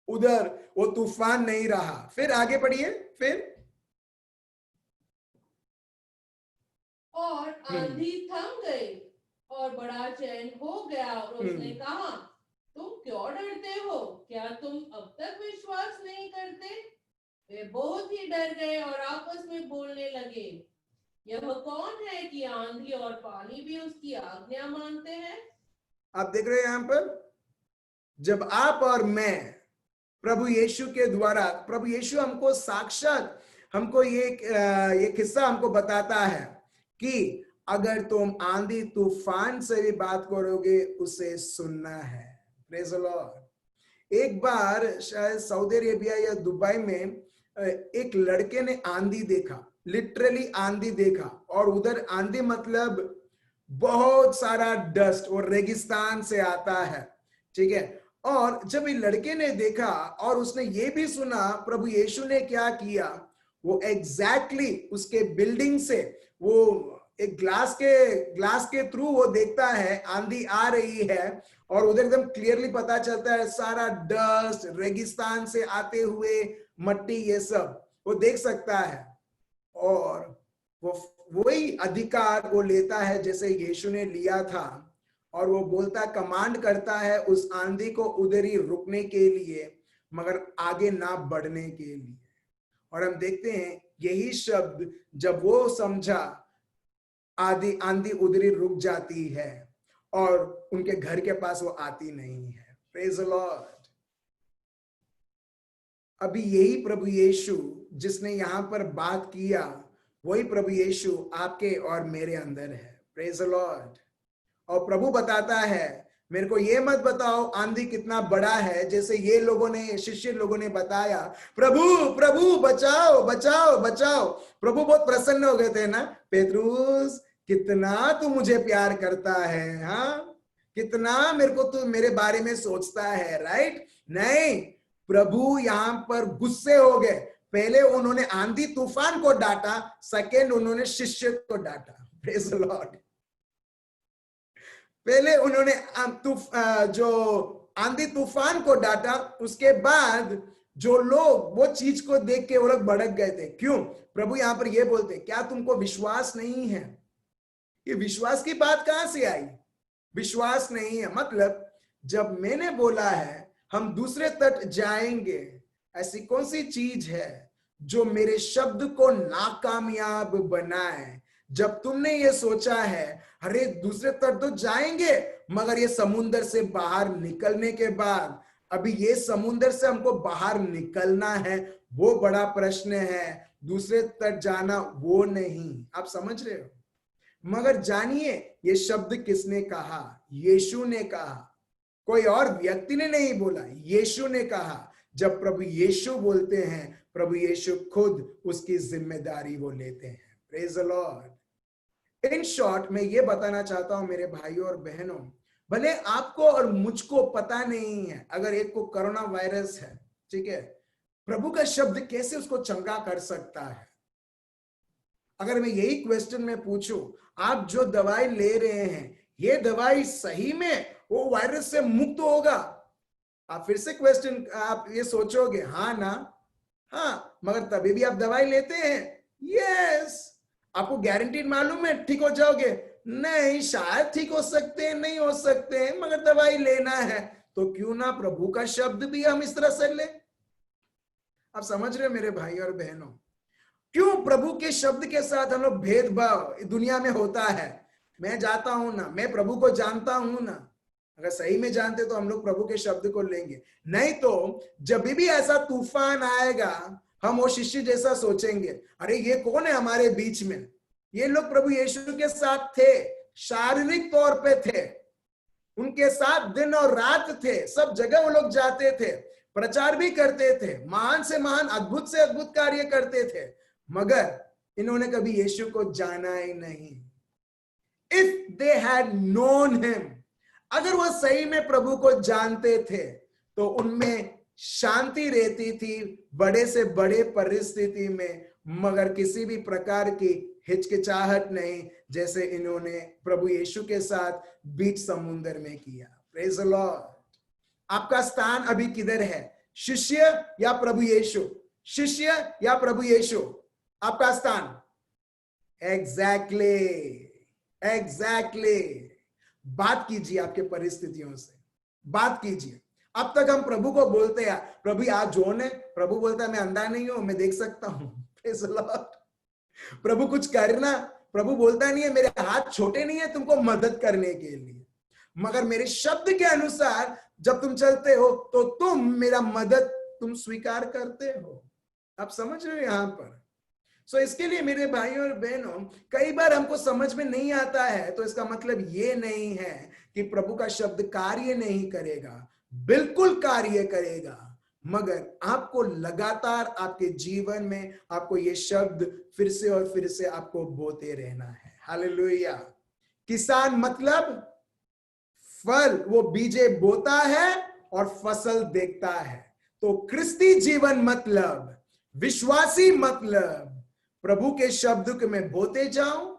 उधर वो तूफान नहीं रहा। फिर आगे पढ़िए। फिर और आंधी थम गई और बड़ा चैन हो गया, और उसने कहा, तुम क्यों डरते हो? क्या तुम अब तक विश्वास नहीं करते? वे बहुत ही डर गए और आपस में बोलने लगे, यह कौन है कि आंधी और पानी भी उसकी आज्ञा मानते हैं? आप देख रहे हैं यहां पर, जब आप और मैं प्रभु यीशु के द्वारा, प्रभु यीशु हमको साक्षात हमको ये किस्सा हमको बताता है कि अगर तुम आंधी तूफान से भी बात करोगे, उसे सुनना है। Praise the Lord. एक बार शायद सऊदी अरेबिया या दुबई में एक लड़के ने आंधी देखा, लिटरली आंधी देखा, और उधर आंधी मतलब बहुत सारा डस्ट और रेगिस्तान से आता है, ठीक है। और जब ये लड़के ने देखा और उसने ये भी सुना प्रभु यीशु ने क्या किया, वो एग्जैक्टली उसके बिल्डिंग से वो एक ग्लास के थ्रू वो देखता है आंधी आ रही है, और उधर एकदम क्लियरली पता चलता है सारा डस्ट, रेगिस्तान से आते हुए मट्टी, ये सब वो देख सकता है। और वो वही अधिकार वो लेता है जैसे यीशु ने लिया था, और वो बोलता, कमांड करता है उस आंधी को उधर ही रुकने के लिए, मगर आगे ना बढ़ने के लिए। और हम देखते हैं यही शब्द जब वो समझा, आंधी उधर ही रुक जाती है और उनके घर के पास वो आती नहीं है। Praise the Lord. अभी यही प्रभु यीशु जिसने यहां पर बात किया, वही प्रभु यीशु आपके और मेरे अंदर है। Praise the Lord. और प्रभु बताता है, मेरे को ये मत बताओ आंधी कितना बड़ा है, जैसे ये लोगों ने, शिष्य लोगों ने बताया, प्रभु प्रभु बचाओ बचाओ बचाओ। प्रभु बहुत प्रसन्न हो गए थे ना, पेतरुस कितना तू मुझे प्यार करता है, हाँ, कितना मेरे को तू मेरे बारे में सोचता है, राइट? नहीं, प्रभु यहां पर गुस्से हो गए। पहले उन्होंने आंधी तूफान को डांटा, सेकेंड उन्होंने शिष्य को डांटा। Praise the Lord. पहले उन्होंने जो आंधी तूफान को डांटा, उसके बाद जो लोग वो चीज को देख के वो लोग भड़क गए थे। क्यों? प्रभु यहां पर ये बोलते, क्या तुमको विश्वास नहीं है? ये विश्वास की बात कहां से आई? विश्वास नहीं है मतलब जब मैंने बोला है हम दूसरे तट जाएंगे, ऐसी कौन सी चीज है जो मेरे शब्द को नाकामयाब बनाए? जब तुमने ये सोचा है, अरे दूसरे तट तो जाएंगे, मगर ये समुद्र से बाहर निकलने के बाद, अभी ये समुद्र से हमको बाहर निकलना है, वो बड़ा प्रश्न है, दूसरे तट जाना वो नहीं। आप समझ रहे हो? मगर जानिए ये शब्द किसने कहा? यीशु ने कहा, कोई और व्यक्ति ने नहीं बोला, यीशु ने कहा। जब प्रभु यीशु बोलते हैं, प्रभु यीशु खुद उसकी जिम्मेदारी वो लेते हैं। Praise the Lord. In short मैं ये बताना चाहता हूं मेरे भाइयों और बहनों, भले आपको और मुझको पता नहीं है, अगर एक को कोरोना वायरस है, ठीक है, प्रभु का शब्द कैसे उसको चंगा कर सकता है? अगर मैं यही क्वेश्चन में पूछूं, आप जो दवाई ले रहे हैं, ये दवाई सही में वो वायरस से मुक्त होगा। आप फिर से क्वेश्चन आप ये सोचोगे, हाँ ना, हाँ, मगर तभी भी आप दवाई लेते हैं। यस, आपको गारंटीड मालूम है ठीक हो जाओगे? नहीं, शायद ठीक हो सकते हैं, नहीं हो सकते हैं, मगर दवाई लेना है। तो क्यों ना प्रभु का शब्द भी हम इस तरह से लें? आप समझ रहे हो मेरे भाई और बहनों, क्यों प्रभु के शब्द के साथ हम लोग भेदभाव दुनिया में होता है? मैं जाता हूं ना, मैं प्रभु को जानता हूं ना। अगर सही में जानते तो हम लोग प्रभु के शब्द को लेंगे। नहीं तो जब भी ऐसा तूफान आएगा, हम वो शिष्य जैसा सोचेंगे, अरे ये कौन है हमारे बीच में? ये लोग प्रभु यीशु के साथ थे, शारीरिक तौर पे थे, उनके साथ दिन और रात थे, सब जगह वो लोग जाते थे, प्रचार भी करते थे, महान से महान, अद्भुत से अद्भुत कार्य करते थे, मगर इन्होंने कभी यीशु को जाना ही नहीं। If they had known him, अगर वो सही में प्रभु को जानते थे तो उनमें शांति रहती थी बड़े से बड़े परिस्थिति में, मगर किसी भी प्रकार की हिचकिचाहट नहीं, जैसे इन्होंने प्रभु यीशु के साथ बीच समुद्र में किया। Praise the Lord. आपका स्थान अभी किधर है? शिष्य या प्रभु यीशु? शिष्य या प्रभु यीशु? आपका स्थान एग्जैक्टली। बात कीजिए आपके परिस्थितियों से, बात कीजिए। अब तक हम प्रभु को बोलते हैं, प्रभु आज जोन है। प्रभु बोलता है मैं अंधा नहीं हूं, मैं देख सकता हूं। Praise the Lord. प्रभु कुछ करना, प्रभु बोलता नहीं है मेरे हाथ छोटे नहीं है तुमको मदद करने के लिए, मगर मेरे शब्द के अनुसार जब तुम चलते हो तो तुम मेरा मदद तुम स्वीकार करते हो। आप समझ रहे हो यहां पर? सो इसके लिए मेरे भाई और बहनों, कई बार हमको समझ में नहीं आता है तो इसका मतलब ये नहीं है कि प्रभु का शब्द कार्य नहीं करेगा, बिल्कुल कार्य करेगा, मगर आपको लगातार आपके जीवन में आपको ये शब्द फिर से और फिर से आपको बोते रहना है। हालेलुया। किसान मतलब फल, वो बीजे बोता है और फसल देखता है। तो क्रिस्ती जीवन मतलब, विश्वासी मतलब प्रभु के शब्द को मैं बोते जाऊं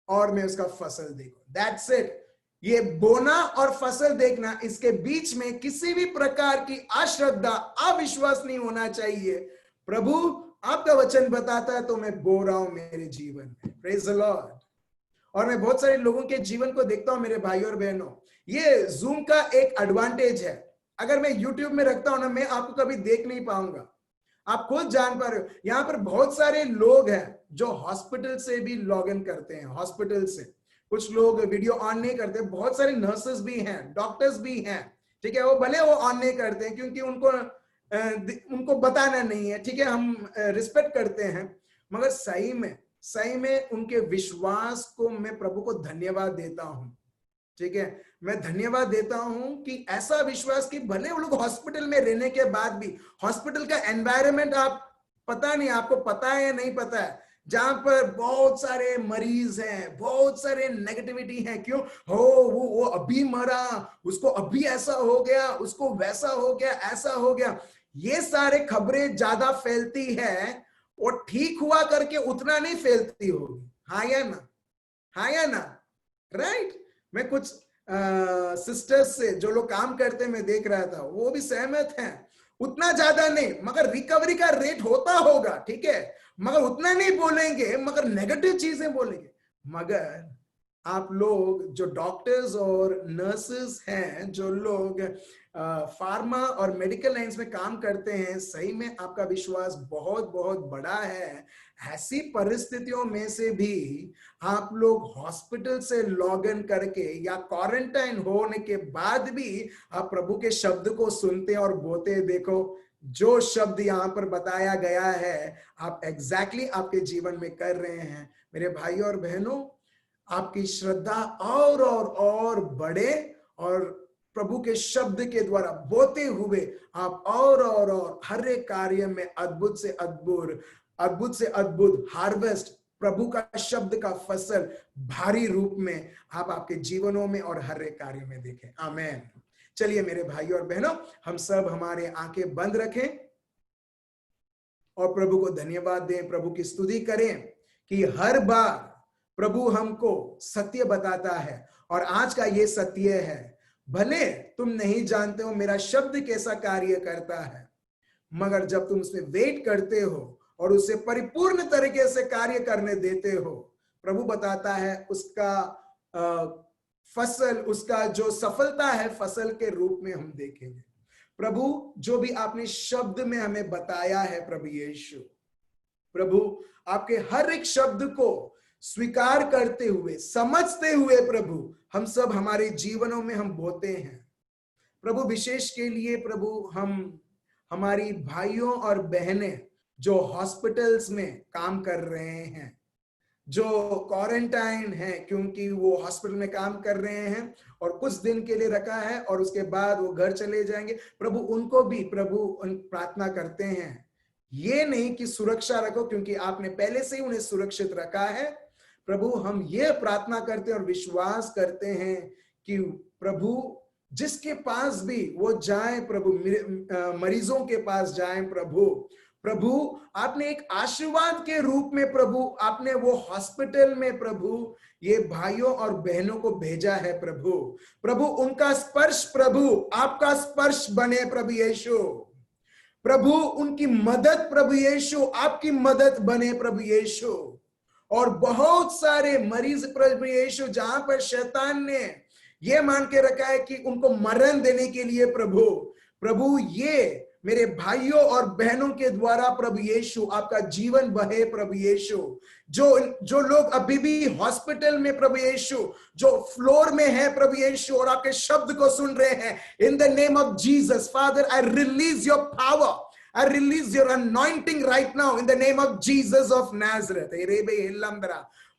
और मैं उसका फसल देखूं। That's it. ये बोना और फसल देखना, इसके बीच में किसी भी प्रकार की अश्रद्धा, अविश्वास नहीं होना चाहिए। प्रभु आपका वचन बताता है तो मैं बो रहा हूं मेरे जीवन में। Praise the Lord. और मैं बहुत सारे लोगों के जीवन को देखता हूं मेरे भाई और बहनों, ये जूम का एक एडवांटेज है। अगर मैं यूट्यूब में रखता हूं ना, मैं आपको कभी देख नहीं पाऊंगा। आप खुद जान पा रहे हो, यहां पर बहुत सारे लोग हैं जो हॉस्पिटल से भी लॉग इन करते हैं। हॉस्पिटल से कुछ लोग वीडियो ऑन नहीं करते, बहुत सारे नर्सेस भी हैं, डॉक्टर्स भी हैं, ठीक है, वो भले वो ऑन नहीं करते हैं क्योंकि उनको बताना नहीं है, ठीक है, हम रिस्पेक्ट करते हैं, मगर सही में उनके विश्वास को मैं प्रभु को धन्यवाद देता हूं। ठीक है, मैं धन्यवाद देता हूं कि ऐसा विश्वास कि भले वो लोग हॉस्पिटल में रहने के बाद भी, हॉस्पिटल का एनवायरनमेंट आप पता नहीं, आपको पता है या नहीं पता है, जहां पर बहुत सारे मरीज हैं, बहुत सारे नेगेटिविटी है। क्यों? वो अभी मरा, उसको अभी ऐसा हो गया, उसको वैसा हो गया, ऐसा हो गया। ये सारे खबरें ज्यादा फैलती है और ठीक हुआ करके उतना नहीं फैलती होगी। हाँ या ना? राइट। मैं कुछ सिस्टर्स से जो लोग काम करते हैं मैं देख रहा था, वो भी सहमत हैं, उतना ज्यादा नहीं, मगर रिकवरी का रेट होता होगा, ठीक है, मगर उतना नहीं बोलेंगे, मगर नेगेटिव चीजें बोलेंगे। मगर आप लोग जो डॉक्टर्स और नर्सेस हैं, जो लोग फार्मा और मेडिकल लाइंस में काम करते हैं, सही में आपका विश्वास बहुत बहुत बड़ा है। ऐसी परिस्थितियों में से भी आप लोग हॉस्पिटल से लॉग इन करके या क्वारंटाइन होने के बाद भी आप प्रभु के शब्द को सुनते और बोलते। देखो, जो शब्द यहाँ पर बताया गया है आप एग्जैक्टली आपके जीवन में कर रहे हैं। मेरे भाई और बहनों, आपकी श्रद्धा और बढ़े और प्रभु के शब्द के द्वारा बोते हुए आप और हर एक कार्य में अद्भुत से अद्भुत हार्वेस्ट, प्रभु का शब्द का फसल भारी रूप में आप आपके जीवनों में और हर एक कार्य में देखें। आमीन। चलिए मेरे भाई और बहनों, हम सब हमारे आंखें बंद रखें और प्रभु को धन्यवाद दें, प्रभु की स्तुति करें कि हर बार प्रभु हमको सत्य बताता है और आज का ये सत्य है, भले तुम नहीं जानते हो मेरा शब्द कैसा कार्य करता है, मगर जब तुम उसमें वेट करते हो और उसे परिपूर्ण तरीके से कार्य करने देते हो, प्रभु बताता है उसका फसल, उसका जो सफलता है फसल के रूप में हम देखेंगे। प्रभु जो भी आपने शब्द में हमें बताया है प्रभु यीशु, प्रभु आपके हर एक शब्द को स्वीकार करते हुए, समझते हुए प्रभु हम सब हमारे जीवनों में हम बोते हैं। प्रभु विशेष के लिए प्रभु हम हमारी भाइयों और बहनें जो हॉस्पिटल्स में काम कर रहे हैं, जो क्वारंटाइन है क्योंकि वो हॉस्पिटल में काम कर रहे हैं और कुछ दिन के लिए रखा है और उसके बाद वो घर चले जाएंगे, प्रभु उनको भी प्रभु प्रार्थना करते हैं, ये नहीं कि सुरक्षा रखो क्योंकि आपने पहले से ही उन्हें सुरक्षित रखा है। प्रभु हम ये प्रार्थना करते हैं और विश्वास करते हैं कि प्रभु जिसके पास भी वो जाए प्रभु, मरीजों के पास जाए प्रभु आपने एक आशीर्वाद के रूप में प्रभु आपने वो हॉस्पिटल में प्रभु ये भाइयों और बहनों को भेजा है प्रभु उनका स्पर्श, प्रभु आपका स्पर्श बने प्रभु यीशु, प्रभु उनकी मदद प्रभु यीशु आपकी मदद बने प्रभु यीशु। और बहुत सारे मरीज प्रभु यीशु जहां पर शैतान ने ये मान के रखा है कि उनको मरण देने के लिए प्रभु ये मेरे भाइयों और बहनों के द्वारा प्रभु यीशु आपका जीवन बहे प्रभु यीशु। जो लोग अभी भी हॉस्पिटल में प्रभु यीशु जो फ्लोर में है प्रभु यीशु और आपके शब्द को सुन रहे हैं, इन the name of Jesus father I release your power, I release your anointing right now in the name of Jesus of Nazareth.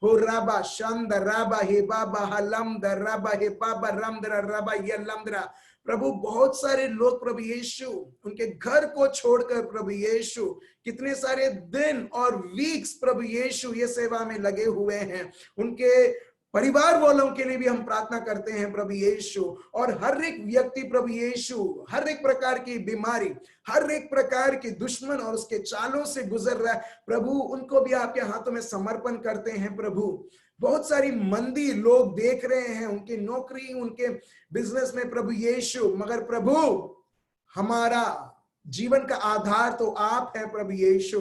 Ho raba shanda raba he baba halamda raba he baba ramdra raba yalamdra। प्रभु बहुत सारे लोग प्रभु यीशु उनके घर को छोड़कर प्रभु यीशु कितने सारे दिन और वीक्स प्रभु यीशु ये सेवा में लगे हुए हैं, उनके परिवार वालों के लिए भी हम प्रार्थना करते हैं प्रभु यीशु। और हर एक व्यक्ति प्रभु यीशु हर एक प्रकार की बीमारी, हर एक प्रकार की दुश्मन और उसके चालों से गुजर रहा है प्रभु, उनको भी आपके हाथों में समर्पण करते हैं प्रभु। बहुत सारी मंदी लोग देख रहे हैं, उनकी नौकरी उनके बिजनेस में प्रभु यीशु, मगर प्रभु हमारा जीवन का आधार तो आप है प्रभु यीशु।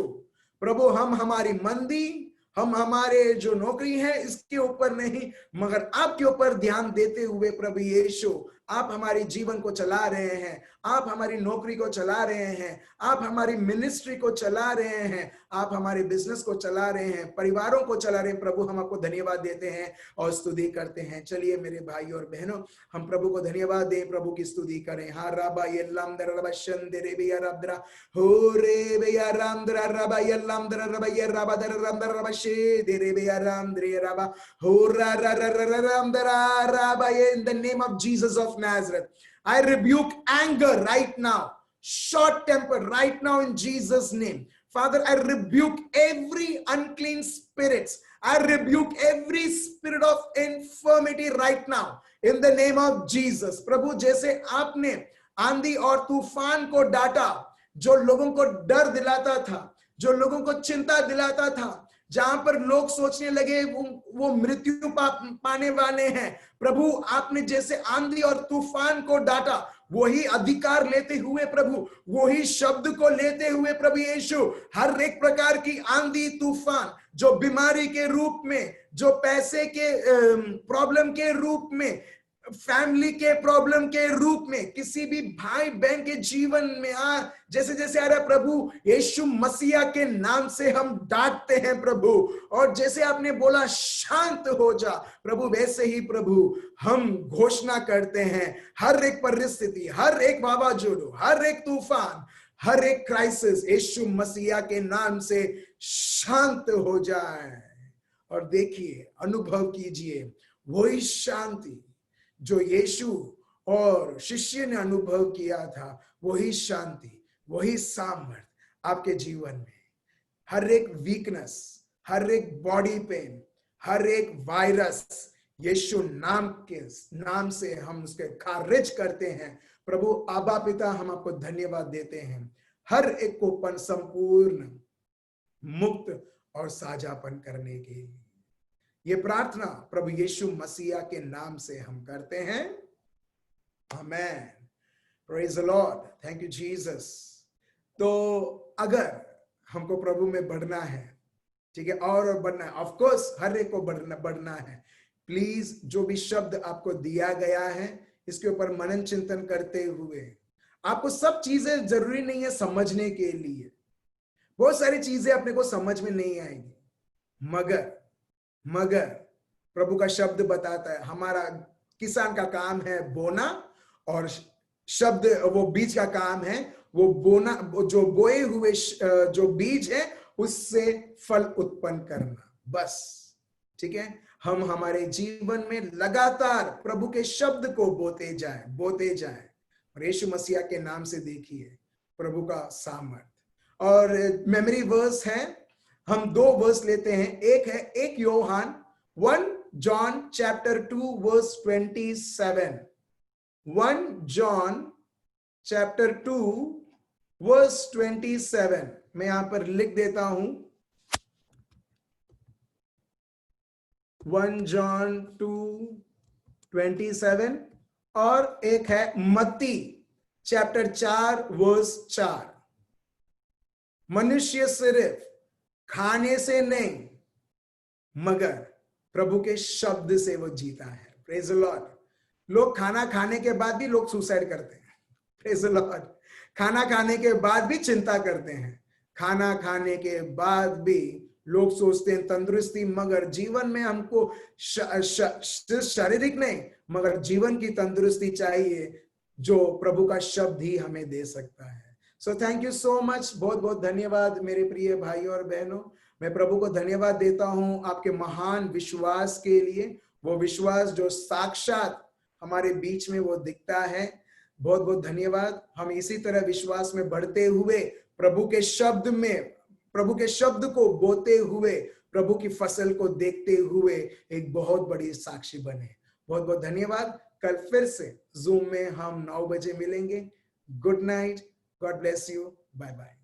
प्रभु हम हमारी मंदी, हम हमारे जो नौकरी है इसके ऊपर नहीं मगर आपके ऊपर ध्यान देते हुए प्रभु यीशु आप हमारे जीवन को चला रहे हैं, आप हमारी नौकरी को चला रहे हैं, आप हमारी मिनिस्ट्री को चला रहे हैं, आप हमारे बिजनेस को चला रहे हैं, परिवारों को चला रहे हैं। प्रभु हम आपको धन्यवाद देते हैं और स्तुति करते हैं। चलिए मेरे भाई और बहनों हम प्रभु को धन्यवाद दें, प्रभु की स्तुति करें। हा राबा यल्लाम दर रबा शंदे रे बिया रबद्रा हो रे बिया राम दर रबा यल्लाम दर रबा ये रबा दर राम दर रबा शे दे रे बिया राम दर रबा हो रा रा रा राम दर रबा। In the name of Jesus of Nazareth, I rebuke anger right now, short temper right now in Jesus' name. Father, I rebuke every unclean spirits. I rebuke every spirit of infirmity right now in the name of Jesus. प्रभु जैसे आपने आंधी और तूफान को डांटा, जो लोगों को डर दिलाता था, जो लोगों को चिंता दिलाता था, जहां पर लोग सोचने लगे वो मृत्यु पाने वाले हैं, प्रभु आपने जैसे आंधी और तूफान को डांटा, वही अधिकार लेते हुए प्रभु, वही शब्द को लेते हुए प्रभु यीशु हर एक प्रकार की आंधी तूफान, जो बीमारी के रूप में, जो पैसे के प्रॉब्लम के रूप में, फैमिली के प्रॉब्लम के रूप में, किसी भी भाई बहन के जीवन में जैसे जैसे आ रहा है प्रभु यीशु मसीहा के नाम से हम डांटते हैं प्रभु। और जैसे आपने बोला शांत हो जा प्रभु, वैसे ही प्रभु हम घोषणा करते हैं हर एक परिस्थिति, हर एक वावाजोड़, हर एक तूफान, हर एक क्राइसिस यीशु मसीहा के नाम से शांत हो जाए। और देखिए, अनुभव कीजिए वही शांति जो यीशु और शिष्य ने अनुभव किया था, वही शांति, वही सामर्थ आपके जीवन में। हर एक वीकनेस, हर एक बॉडी पेन, हर एक वायरस यीशु नाम से हम उसके खारिज करते हैं प्रभु। आबा पिता हम आपको धन्यवाद देते हैं हर एक को संपूर्ण मुक्त और साझापन करने के लिए। ये प्रार्थना प्रभु यीशु मसीहा के नाम से हम करते हैं, amen. Praise the Lord, thank you Jesus. तो अगर हमको प्रभु में बढ़ना है, ठीक है, और बढ़ना है, ऑफ कोर्स हर एक को बढ़ना है। प्लीज जो भी शब्द आपको दिया गया है इसके ऊपर मनन चिंतन करते हुए, आपको सब चीजें जरूरी नहीं है समझने के लिए, बहुत सारी चीजें अपने को समझ में नहीं आएंगी, मगर प्रभु का शब्द बताता है हमारा किसान का काम है बोना, और शब्द वो बीज का काम है वो बोना, जो बोए हुए जो बीज है उससे फल उत्पन्न करना, बस। ठीक है, हम हमारे जीवन में लगातार प्रभु के शब्द को बोते जाएं और यीशु मसीहा के नाम से देखिए प्रभु का सामर्थ। और मेमोरी वर्स है, हम 2 वर्स लेते हैं। एक है 1 यूहन्ना 1 John chapter 2 verse 27, 1 John chapter 2 verse 27, मैं यहां पर लिख देता हूं, 1 John 2:27, और एक है मत्ती चैप्टर 4 वर्स 4, मनुष्य सिर्फ खाने से नहीं मगर प्रभु के शब्द से वो जीता है। Praise the Lord. लोग खाना खाने के बाद भी लोग सुसाइड करते हैं। Praise the Lord. खाना खाने के बाद भी चिंता करते हैं, खाना खाने के बाद भी लोग सोचते हैं तंदुरुस्ती, मगर जीवन में हमको शारीरिक नहीं मगर जीवन की तंदुरुस्ती चाहिए जो प्रभु का शब्द ही हमें दे सकता है। So thank you so much, बहुत बहुत धन्यवाद मेरे प्रिय भाइयों और बहनों। मैं प्रभु को धन्यवाद देता हूं आपके महान विश्वास के लिए, वो विश्वास जो साक्षात हमारे बीच में वो दिखता है। बहुत बहुत धन्यवाद। हम इसी तरह विश्वास में बढ़ते हुए प्रभु के शब्द को बोते हुए प्रभु की फसल को देखते हुए एक बहुत बड़ी साक्षी बने। बहुत बहुत धन्यवाद। कल फिर से जूम में हम 9 बजे मिलेंगे। Good night, God bless you, bye bye.